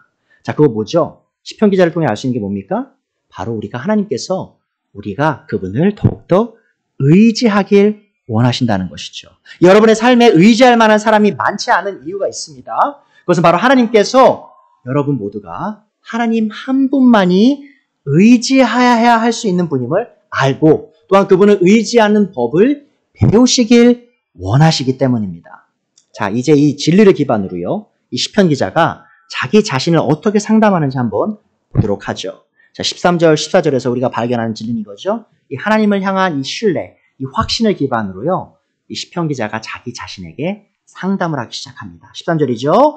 자, 그거 뭐죠? 시편 기자를 통해 알 수 있는 게 뭡니까? 바로 우리가 하나님께서 우리가 그분을 더욱더 의지하길 원하신다는 것이죠. 여러분의 삶에 의지할 만한 사람이 많지 않은 이유가 있습니다. 그것은 바로 하나님께서 여러분 모두가 하나님 한 분만이 의지해야 할 수 있는 분임을 알고 또한 그분을 의지하는 법을 배우시길 원하시기 때문입니다. 자, 이제 이 진리를 기반으로요, 이 시편 기자가 자기 자신을 어떻게 상담하는지 한번 보도록 하죠. 자, 13절, 14절에서 우리가 발견하는 진리는 이거죠. 이 하나님을 향한 이 신뢰, 이 확신을 기반으로요, 이 시편 기자가 자기 자신에게 상담을 하기 시작합니다. 13절이죠.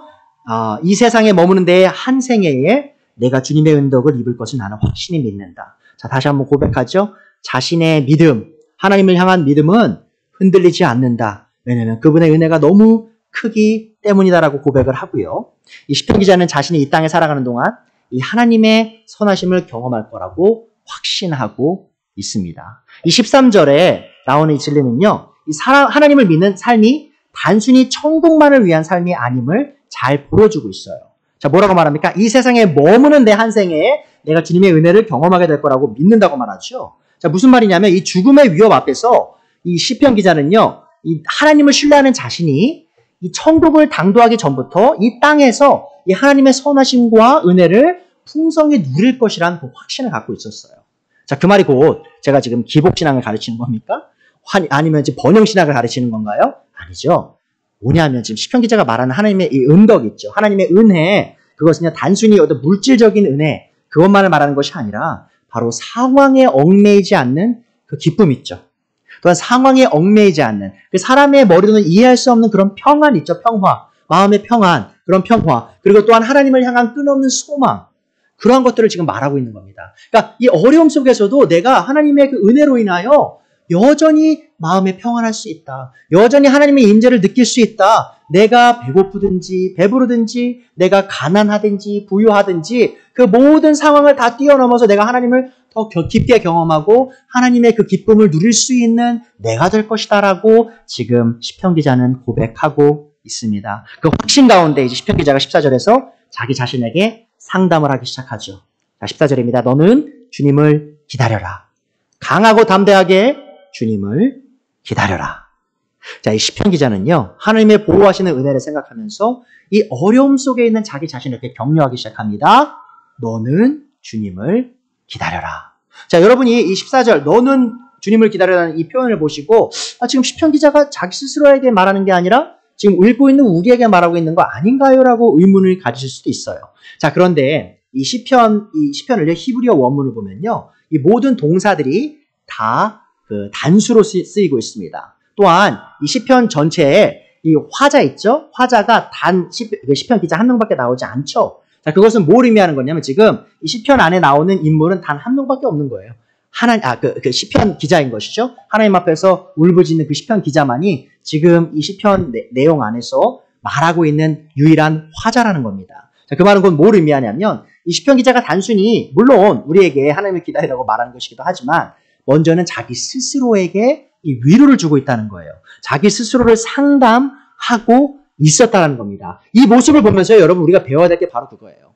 이 세상에 머무는 데에 한 생애에 내가 주님의 은덕을 입을 것을 나는 확신히 믿는다. 자, 다시 한번 고백하죠. 자신의 믿음, 하나님을 향한 믿음은 흔들리지 않는다. 왜냐하면 그분의 은혜가 너무 크기 때문이다라고 고백을 하고요. 이 시편 기자는 자신이 이 땅에 살아가는 동안 이 하나님의 선하심을 경험할 거라고 확신하고 있습니다. 이 13절에 나오는 이 진리는요, 하나님을 믿는 삶이 단순히 천국만을 위한 삶이 아님을 잘 보여주고 있어요. 자, 뭐라고 말합니까? 이 세상에 머무는 내 한 생에 내가 주님의 은혜를 경험하게 될 거라고 믿는다고 말하죠. 자, 무슨 말이냐면 이 죽음의 위협 앞에서 이 시편 기자는요, 이 하나님을 신뢰하는 자신이 이 천국을 당도하기 전부터 이 땅에서 이 하나님의 선하심과 은혜를 풍성히 누릴 것이라는 그 확신을 갖고 있었어요. 자, 그 말이 곧 제가 지금 기복신앙을 가르치는 겁니까? 아니면 지금 번영신학을 가르치는 건가요? 아니죠. 뭐냐면 지금 시편 기자가 말하는 하나님의 이 은덕 있죠. 하나님의 은혜, 그것은요 단순히 어떤 물질적인 은혜, 그것만을 말하는 것이 아니라 바로 상황에 얽매이지 않는 그 기쁨 있죠. 또한 상황에 얽매이지 않는 그 사람의 머리로는 이해할 수 없는 그런 평안 있죠. 평화, 마음의 평안, 그런 평화, 그리고 또한 하나님을 향한 끊없는 소망, 그러한 것들을 지금 말하고 있는 겁니다. 그러니까 이 어려움 속에서도 내가 하나님의 그 은혜로 인하여 여전히 마음에 평안할 수 있다. 여전히 하나님의 임재를 느낄 수 있다. 내가 배고프든지 배부르든지 내가 가난하든지 부유하든지 그 모든 상황을 다 뛰어넘어서 내가 하나님을 더 깊게 경험하고 하나님의 그 기쁨을 누릴 수 있는 내가 될 것이다라고 지금 시편 기자는 고백하고 있습니다. 그 확신 가운데 이제 시편 기자가 14절에서 자기 자신에게 상담을 하기 시작하죠. 자, 14절입니다. 너는 주님을 기다려라. 강하고 담대하게 주님을 기다려라. 자, 이 시편 기자는요, 하나님의 보호하시는 은혜를 생각하면서 이 어려움 속에 있는 자기 자신을 이렇게 격려하기 시작합니다. 너는 주님을 기다려라. 자, 여러분이 이 14절, 너는 주님을 기다려라는 이 표현을 보시고, 지금 시편 기자가 자기 스스로에게 말하는 게 아니라 지금 읽고 있는 우리에게 말하고 있는 거 아닌가요? 라고 의문을 가지실 수도 있어요. 자, 그런데 이 시편을 히브리어 원문을 보면요, 이 모든 동사들이 다 그 단수로 쓰이고 있습니다. 또한 이 시편 전체에 이 화자 있죠? 화자가 시편 기자 한 명밖에 나오지 않죠. 자, 그것은 뭘 의미하는 거냐면 지금 이 시편 안에 나오는 인물은 단 한 명밖에 없는 거예요. 그 시편 기자인 것이죠. 하나님 앞에서 울부짖는 그 시편 기자만이 지금 이 시편 내용 안에서 말하고 있는 유일한 화자라는 겁니다. 자, 그 말은 그건 뭘 의미하냐면 이 시편 기자가 단순히 물론 우리에게 하나님을 기다리라고 말하는 것이기도 하지만 먼저는 자기 스스로에게 이 위로를 주고 있다는 거예요. 자기 스스로를 상담하고 있었다는 겁니다. 이 모습을 보면서 여러분 우리가 배워야 될 게 바로 그거예요.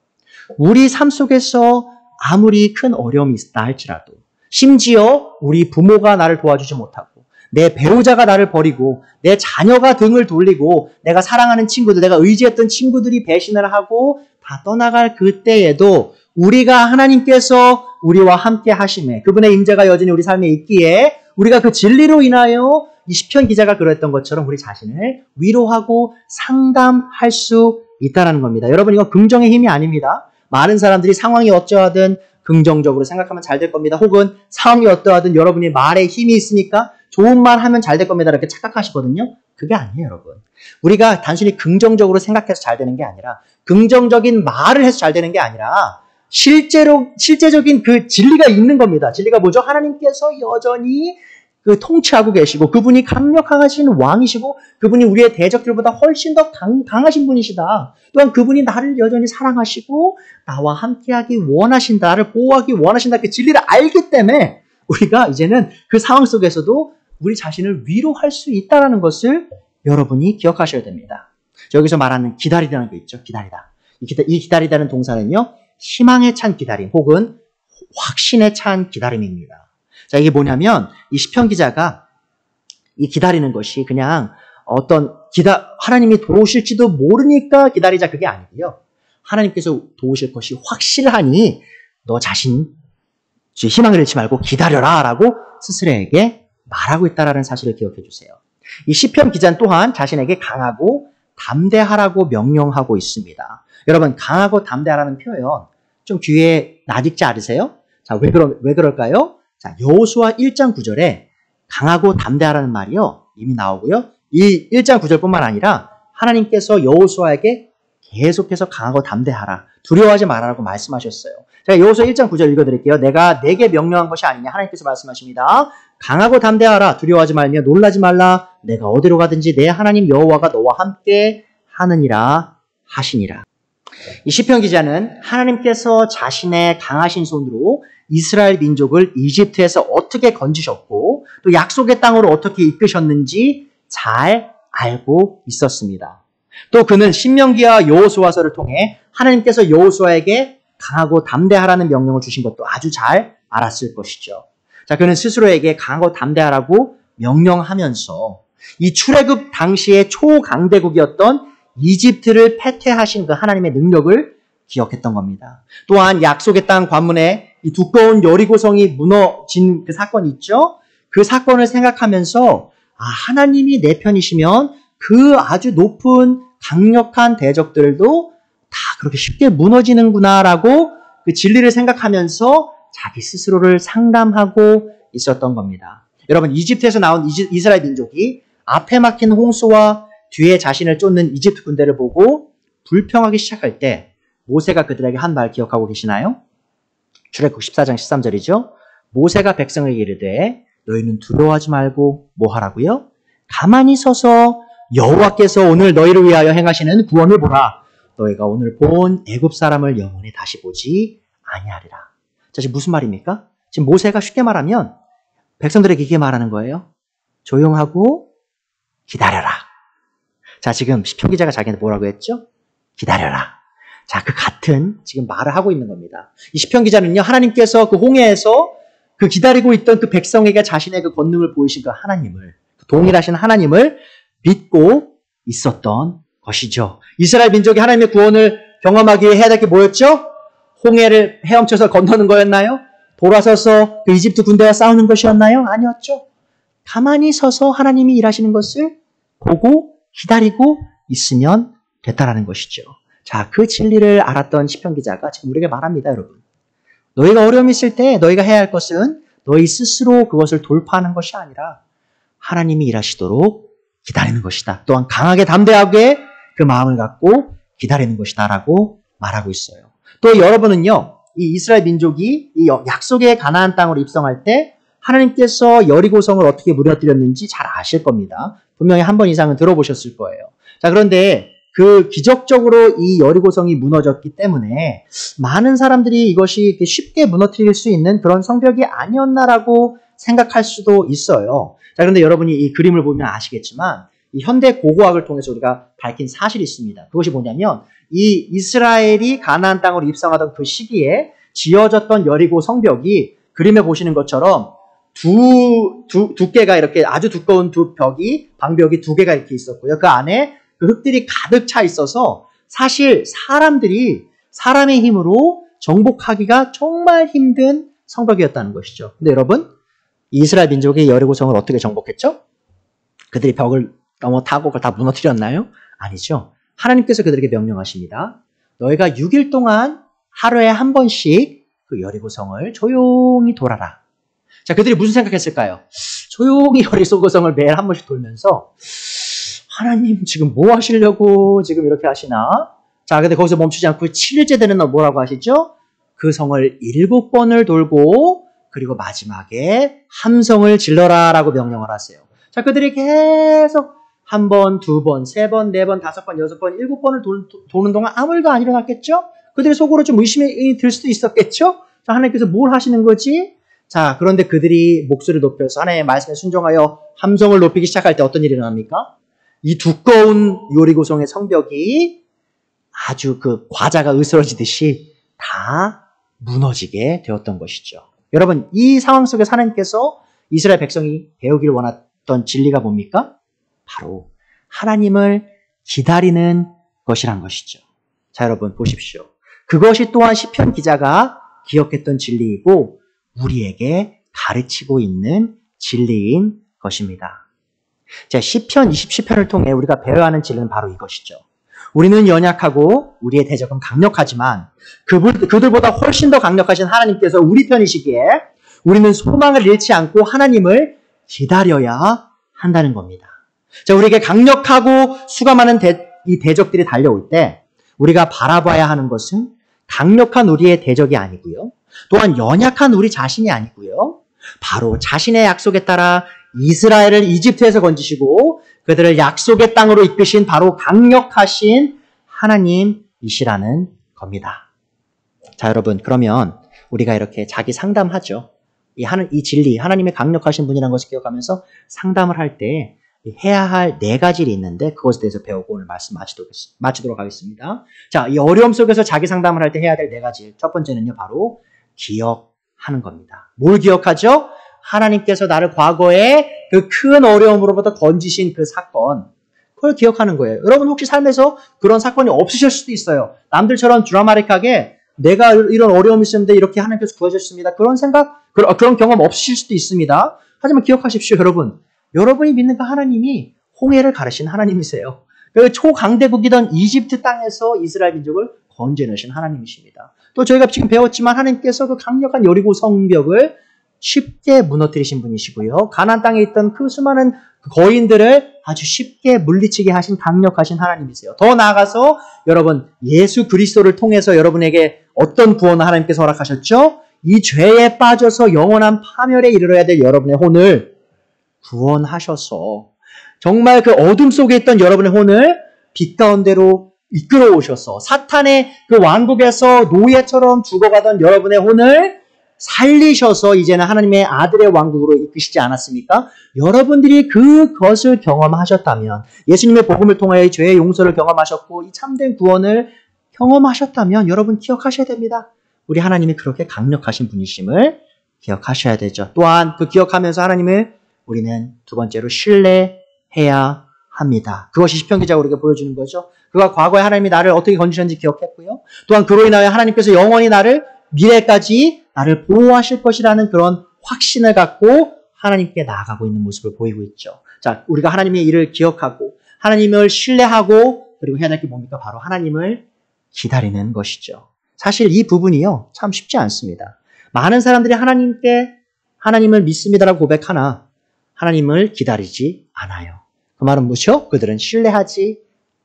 우리 삶 속에서 아무리 큰 어려움이 있다 할지라도 심지어 우리 부모가 나를 도와주지 못하고 내 배우자가 나를 버리고 내 자녀가 등을 돌리고 내가 사랑하는 친구들, 내가 의지했던 친구들이 배신을 하고 다 떠나갈 그때에도 우리가 하나님께서 우리와 함께 하심에 그분의 임재가 여전히 우리 삶에 있기에 우리가 그 진리로 인하여 이 시편 기자가 그랬던 것처럼 우리 자신을 위로하고 상담할 수 있다는 겁니다. 여러분 이건 긍정의 힘이 아닙니다. 많은 사람들이 상황이 어떠하든 긍정적으로 생각하면 잘 될 겁니다. 혹은 상황이 어떠하든 여러분이 말에 힘이 있으니까 좋은 말 하면 잘 될 겁니다. 이렇게 착각하시거든요. 그게 아니에요, 여러분. 우리가 단순히 긍정적으로 생각해서 잘 되는 게 아니라 긍정적인 말을 해서 잘 되는 게 아니라 실제적인 그 진리가 있는 겁니다. 진리가 뭐죠? 하나님께서 여전히 그 통치하고 계시고 그분이 강력하신 왕이시고 그분이 우리의 대적들보다 훨씬 더 강하신 분이시다. 또한 그분이 나를 여전히 사랑하시고 나와 함께하기 원하신다. 나를 보호하기 원하신다. 그 진리를 알기 때문에 우리가 이제는 그 상황 속에서도 우리 자신을 위로할 수 있다는 것을 여러분이 기억하셔야 됩니다. 여기서 말하는 기다리다는 거 있죠. 기다리다. 이 기다리다는 동사는요. 희망에 찬 기다림 혹은 확신에 찬 기다림입니다. 자, 이게 뭐냐면 이 시편 기자가 이 기다리는 것이 그냥 하나님이 도우실지도 모르니까 기다리자 그게 아니고요. 하나님께서 도우실 것이 확실하니 너 자신 희망을 잃지 말고 기다려라 라고 스스로에게 말하고 있다는 사실을 기억해 주세요. 이 시편 기자는 또한 자신에게 강하고 담대하라고 명령하고 있습니다. 여러분 강하고 담대하라는 표현 좀 귀에 낯익지 않으세요? 자, 왜 그럴까요? 자, 여호수아 1장 9절에 강하고 담대하라는 말이요. 이미 나오고요. 이 1장 9절뿐만 아니라 하나님께서 여호수아에게 계속해서 강하고 담대하라. 두려워하지 말아라고 말씀하셨어요. 제가 여호수아 1장 9절 읽어드릴게요. 내가 내게 명령한 것이 아니냐. 하나님께서 말씀하십니다. 강하고 담대하라. 두려워하지 말며 놀라지 말라. 내가 어디로 가든지 내 하나님 여호와가 너와 함께 하느니라 하시니라. 이 시편 기자는 하나님께서 자신의 강하신 손으로 이스라엘 민족을 이집트에서 어떻게 건지셨고 또 약속의 땅으로 어떻게 이끄셨는지 잘 알고 있었습니다. 또 그는 신명기와 여호수아서를 통해 하나님께서 여호수아에게 강하고 담대하라는 명령을 주신 것도 아주 잘 알았을 것이죠. 자, 그는 스스로에게 강하고 담대하라고 명령하면서 이 출애굽 당시의 초강대국이었던 이집트를 패퇴하신 그 하나님의 능력을 기억했던 겁니다. 또한 약속의 땅 관문에 이 두꺼운 여리고성이 무너진 그 사건이 있죠. 그 사건을 생각하면서 하나님이 내 편이시면 그 아주 높은 강력한 대적들도 다 그렇게 쉽게 무너지는구나라고 그 진리를 생각하면서 자기 스스로를 상담하고 있었던 겁니다. 여러분 이집트에서 나온 이스라엘 민족이 앞에 막힌 홍수와 뒤에 자신을 쫓는 이집트 군대를 보고 불평하기 시작할 때 모세가 그들에게 한 말 기억하고 계시나요? 출애굽 14장 13절이죠. 모세가 백성에게 이르되 너희는 두려워하지 말고 뭐 하라고요? 가만히 서서 여호와께서 오늘 너희를 위하여 행하시는 구원을 보라. 너희가 오늘 본 애굽 사람을 영원히 다시 보지 아니하리라. 자, 지금 무슨 말입니까? 지금 모세가 쉽게 말하면 백성들에게 이게 말하는 거예요. 조용하고 기다려라. 자, 지금 시편 기자가 자기한테 뭐라고 했죠? 기다려라. 자, 그 같은 지금 말을 하고 있는 겁니다. 이 시편 기자는요, 하나님께서 그 홍해에서 그 기다리고 있던 그 백성에게 자신의 그 권능을 보이신 그 하나님을, 그 동일하신 하나님을 믿고 있었던 것이죠. 이스라엘 민족이 하나님의 구원을 경험하기 위해 해야 될 게 뭐였죠? 홍해를 헤엄쳐서 건너는 거였나요? 돌아서서 그 이집트 군대와 싸우는 것이었나요? 아니었죠. 가만히 서서 하나님이 일하시는 것을 보고 기다리고 있으면 됐다라는 것이죠. 자, 그 진리를 알았던 시편 기자가 지금 우리에게 말합니다, 여러분. 너희가 어려움이 있을 때 너희가 해야 할 것은 너희 스스로 그것을 돌파하는 것이 아니라 하나님이 일하시도록 기다리는 것이다. 또한 강하게 담대하게 그 마음을 갖고 기다리는 것이다 라고 말하고 있어요. 또 여러분은요, 이 이스라엘 민족이 이 약속의 가나안 땅으로 입성할 때 하나님께서 여리고성을 어떻게 무너뜨렸는지 잘 아실 겁니다. 분명히 한 번 이상은 들어보셨을 거예요. 자, 그런데 그 기적적으로 이 여리고성이 무너졌기 때문에 많은 사람들이 이것이 쉽게 무너뜨릴 수 있는 그런 성벽이 아니었나라고 생각할 수도 있어요. 자, 그런데 여러분이 이 그림을 보면 아시겠지만 이 현대 고고학을 통해서 우리가 밝힌 사실이 있습니다. 그것이 뭐냐면 이 이스라엘이 가나안 땅으로 입성하던 그 시기에 지어졌던 여리고 성벽이 그림에 보시는 것처럼 두께가 이렇게 아주 두꺼운 방벽이 두 개가 이렇게 있었고요. 그 안에 그 흙들이 가득 차 있어서 사실 사람의 힘으로 정복하기가 정말 힘든 성벽이었다는 것이죠. 근데 여러분, 이스라엘 민족이 여리고성을 어떻게 정복했죠? 그들이 벽을 넘어 타고 그걸 다 무너뜨렸나요? 아니죠. 하나님께서 그들에게 명령하십니다. 너희가 6일 동안 하루에 한 번씩 그 여리고성을 조용히 돌아라. 자, 그들이 무슨 생각했을까요? 조용히 여리고성을 매일 한 번씩 돌면서 하나님 지금 뭐 하시려고 지금 이렇게 하시나? 자, 근데 거기서 멈추지 않고 7일째 되는 날 뭐라고 하시죠? 그 성을 7번을 돌고 그리고 마지막에 함성을 질러라 라고 명령을 하세요. 자, 그들이 계속 한 번, 두 번, 세 번, 네 번, 다섯 번, 여섯 번, 7번을 도는 동안 아무 일도 안 일어났겠죠? 그들의 속으로 좀 의심이 들 수도 있었겠죠? 자, 하나님께서 뭘 하시는 거지? 자, 그런데 그들이 목소리를 높여서 하나님의 말씀에 순종하여 함성을 높이기 시작할 때 어떤 일이 일어납니까? 이 두꺼운 요리고성의 성벽이 아주 그 과자가 으스러지듯이 다 무너지게 되었던 것이죠. 여러분, 이 상황 속에서 하나님께서 이스라엘 백성이 배우기를 원했던 진리가 뭡니까? 바로 하나님을 기다리는 것이란 것이죠. 자, 여러분 보십시오. 그것이 또한 시편 기자가 기억했던 진리이고 우리에게 가르치고 있는 진리인 것입니다. 자, 시편 20시편을 통해 우리가 배워야 하는 진리는 바로 이것이죠. 우리는 연약하고 우리의 대적은 강력하지만 그들보다 훨씬 더 강력하신 하나님께서 우리 편이시기에 우리는 소망을 잃지 않고 하나님을 기다려야 한다는 겁니다. 자, 우리에게 강력하고 수가 많은 이 대적들이 달려올 때 우리가 바라봐야 하는 것은 강력한 우리의 대적이 아니고요. 또한 연약한 우리 자신이 아니고요. 바로 자신의 약속에 따라 이스라엘을 이집트에서 건지시고 그들을 약속의 땅으로 이끄신 바로 강력하신 하나님이시라는 겁니다. 자, 여러분, 그러면 우리가 이렇게 자기 상담하죠. 이 진리, 하나님의 강력하신 분이라는 것을 기억하면서 상담을 할 때 해야 할 4가지 일이 있는데 그것에 대해서 배우고 오늘 말씀 마치도록 하겠습니다. 자, 이 어려움 속에서 자기 상담을 할 때 해야 될 4가지 일. 첫 번째는요, 바로 기억하는 겁니다. 뭘 기억하죠? 하나님께서 나를 과거에 그 큰 어려움으로부터 건지신 그 사건, 그걸 기억하는 거예요. 여러분 혹시 삶에서 그런 사건이 없으실 수도 있어요. 남들처럼 드라마틱하게 내가 이런 어려움이 있었는데 이렇게 하나님께서 구해주셨습니다. 그런 생각, 그런 경험 없으실 수도 있습니다. 하지만 기억하십시오, 여러분. 여러분이 믿는 그 하나님이 홍해를 가르신 하나님이세요. 그 초강대국이던 이집트 땅에서 이스라엘 민족을 건져내신 하나님이십니다. 또 저희가 지금 배웠지만 하나님께서 그 강력한 여리고 성벽을 쉽게 무너뜨리신 분이시고요. 가나안 땅에 있던 그 수많은 거인들을 아주 쉽게 물리치게 하신 강력하신 하나님이세요. 더 나아가서 여러분 예수 그리스도를 통해서 여러분에게 어떤 구원을 하나님께서 허락하셨죠? 이 죄에 빠져서 영원한 파멸에 이르러야 될 여러분의 혼을 구원하셔서 정말 그 어둠 속에 있던 여러분의 혼을 빛 가운데로 이끌어 오셔서 사탄의 그 왕국에서 노예처럼 죽어가던 여러분의 혼을 살리셔서 이제는 하나님의 아들의 왕국으로 이끄시지 않았습니까? 여러분들이 그것을 경험하셨다면, 예수님의 복음을 통하여 죄의 용서를 경험하셨고 이 참된 구원을 경험하셨다면 여러분 기억하셔야 됩니다. 우리 하나님이 그렇게 강력하신 분이심을 기억하셔야 되죠. 또한 그 기억하면서 하나님을 우리는 두 번째로 신뢰해야 합니다. 그것이 시편 기자가 우리에게 보여주는 거죠. 그가 과거에 하나님이 나를 어떻게 건지셨는지 기억했고요. 또한 그로 인하여 하나님께서 영원히 미래까지 나를 보호하실 것이라는 그런 확신을 갖고 하나님께 나아가고 있는 모습을 보이고 있죠. 자, 우리가 하나님의 일을 기억하고 하나님을 신뢰하고 그리고 해야 될 게 뭡니까? 바로 하나님을 기다리는 것이죠. 사실 이 부분이요, 참 쉽지 않습니다. 많은 사람들이 하나님을 믿습니다라고 고백하나 하나님을 기다리지 않아요. 그 말은 뭐죠? 그들은 신뢰하지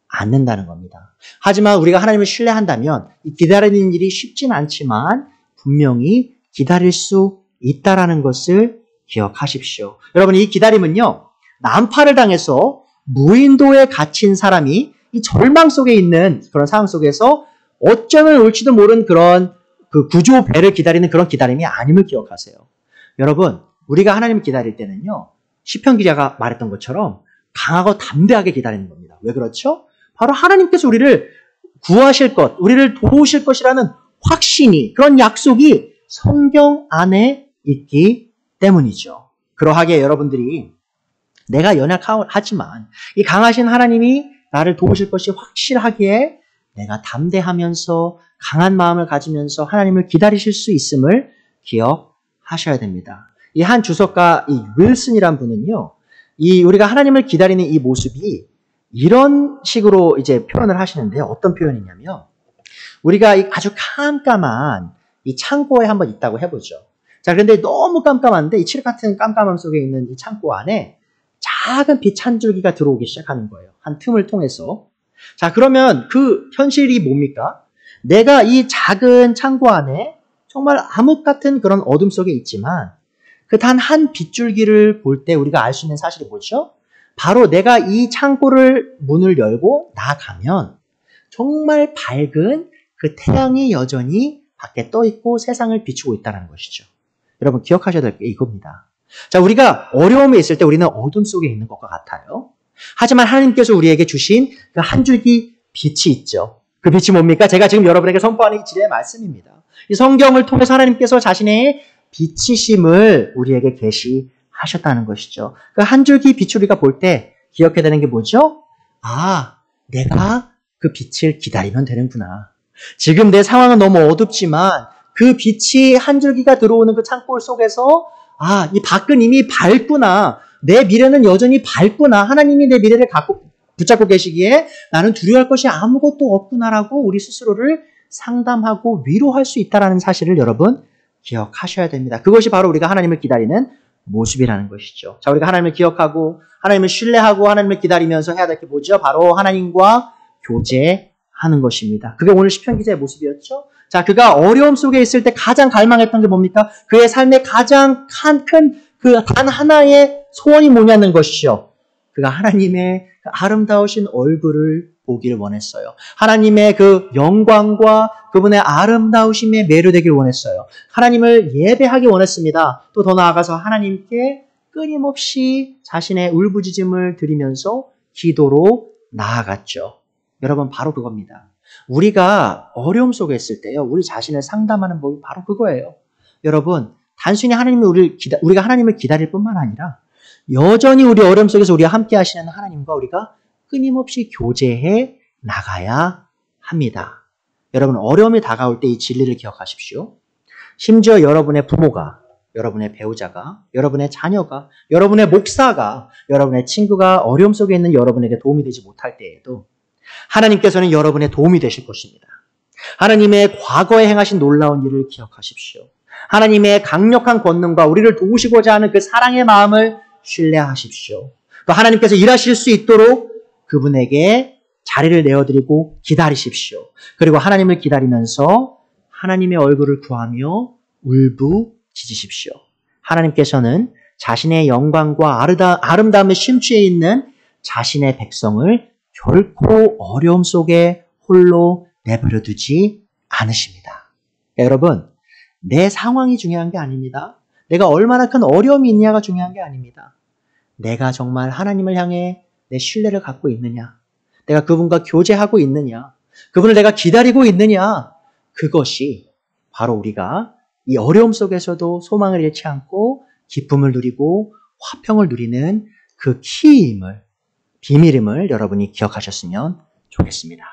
않는다는 겁니다. 하지만 우리가 하나님을 신뢰한다면 이 기다리는 일이 쉽진 않지만 분명히 기다릴 수 있다라는 것을 기억하십시오. 여러분, 이 기다림은요, 난파를 당해서 무인도에 갇힌 사람이 이 절망 속에 있는 그런 상황 속에서 어쩌면 올지도 모르는 그런 그 구조 배를 기다리는 그런 기다림이 아님을 기억하세요. 여러분, 우리가 하나님을 기다릴 때는요, 시편 기자가 말했던 것처럼 강하고 담대하게 기다리는 겁니다. 왜 그렇죠? 바로 하나님께서 우리를 구하실 것, 우리를 도우실 것이라는 확신이, 그런 약속이 성경 안에 있기 때문이죠. 그러하기에 여러분들이 내가 연약하지만 이 강하신 하나님이 나를 도우실 것이 확실하기에 내가 담대하면서 강한 마음을 가지면서 하나님을 기다리실 수 있음을 기억하셔야 됩니다. 이 한 주석가 이 윌슨이란 분은요, 우리가 하나님을 기다리는 이 모습이 이런 식으로 이제 표현을 하시는데요. 어떤 표현이냐면, 우리가 아주 깜깜한 이 창고에 한번 있다고 해보죠. 자, 그런데 너무 깜깜한데 이 칠흑 같은 깜깜함 속에 있는 이 창고 안에 작은 빛 한 줄기가 들어오기 시작하는 거예요. 한 틈을 통해서. 자, 그러면 그 현실이 뭡니까? 내가 이 작은 창고 안에 정말 암흑 같은 그런 어둠 속에 있지만 그 단 한 빗줄기를 볼 때 우리가 알 수 있는 사실이 뭐죠? 바로 내가 이 창고를 문을 열고 나가면 정말 밝은 그 태양이 여전히 밖에 떠 있고 세상을 비추고 있다는 것이죠. 여러분 기억하셔야 될 게 이겁니다. 자, 우리가 어려움에 있을 때 우리는 어둠 속에 있는 것과 같아요. 하지만 하나님께서 우리에게 주신 그 한 줄기 빛이 있죠. 그 빛이 뭡니까? 제가 지금 여러분에게 선포하는 이 진리의 말씀입니다. 이 성경을 통해서 하나님께서 자신의 빛이심을 우리에게 계시하셨다는 것이죠. 그 한 줄기 빛을 우리가 볼 때 기억해야 되는 게 뭐죠? 아, 내가 그 빛을 기다리면 되는구나. 지금 내 상황은 너무 어둡지만 그 빛이 한 줄기가 들어오는 그 창고울 속에서 아, 이 밖은 이미 밝구나. 내 미래는 여전히 밝구나. 하나님이 내 미래를 붙잡고 계시기에 나는 두려워할 것이 아무것도 없구나라고 우리 스스로를 상담하고 위로할 수 있다는 사실을 여러분 기억하셔야 됩니다. 그것이 바로 우리가 하나님을 기다리는 모습이라는 것이죠. 자, 우리가 하나님을 기억하고 하나님을 신뢰하고 하나님을 기다리면서 해야 될 게 뭐죠? 바로 하나님과 교제하는 것입니다. 그게 오늘 시편 기자의 모습이었죠. 자, 그가 어려움 속에 있을 때 가장 갈망했던 게 뭡니까? 그의 삶의 가장 큰 그 단 하나의 소원이 뭐냐는 것이죠. 그가 하나님의 그 아름다우신 얼굴을 보기를 원했어요. 하나님의 그 영광과 그분의 아름다우심에 매료되길 원했어요. 하나님을 예배하기 원했습니다. 또 더 나아가서 하나님께 끊임없이 자신의 울부짖음을 드리면서 기도로 나아갔죠. 여러분, 바로 그겁니다. 우리가 어려움 속에 있을 때요, 우리 자신을 상담하는 법이 바로 그거예요. 여러분, 단순히 우리가 하나님을 기다릴 뿐만 아니라 여전히 우리 어려움 속에서 우리와 함께 하시는 하나님과 우리가 끊임없이 교제해 나가야 합니다. 여러분, 어려움이 다가올 때 이 진리를 기억하십시오. 심지어 여러분의 부모가, 여러분의 배우자가, 여러분의 자녀가, 여러분의 목사가, 여러분의 친구가 어려움 속에 있는 여러분에게 도움이 되지 못할 때에도 하나님께서는 여러분의 도움이 되실 것입니다. 하나님의 과거에 행하신 놀라운 일을 기억하십시오. 하나님의 강력한 권능과 우리를 도우시고자 하는 그 사랑의 마음을 신뢰하십시오. 또 하나님께서 일하실 수 있도록 그분에게 자리를 내어드리고 기다리십시오. 그리고 하나님을 기다리면서 하나님의 얼굴을 구하며 울부짖으십시오. 하나님께서는 자신의 영광과 아름다움에 심취해 있는 자신의 백성을 결코 어려움 속에 홀로 내버려 두지 않으십니다. 여러분, 내 상황이 중요한 게 아닙니다. 내가 얼마나 큰 어려움이 있냐가 중요한 게 아닙니다. 내가 정말 하나님을 향해 내 신뢰를 갖고 있느냐, 내가 그분과 교제하고 있느냐, 그분을 내가 기다리고 있느냐, 그것이 바로 우리가 이 어려움 속에서도 소망을 잃지 않고 기쁨을 누리고 화평을 누리는 그 비밀임을 여러분이 기억하셨으면 좋겠습니다.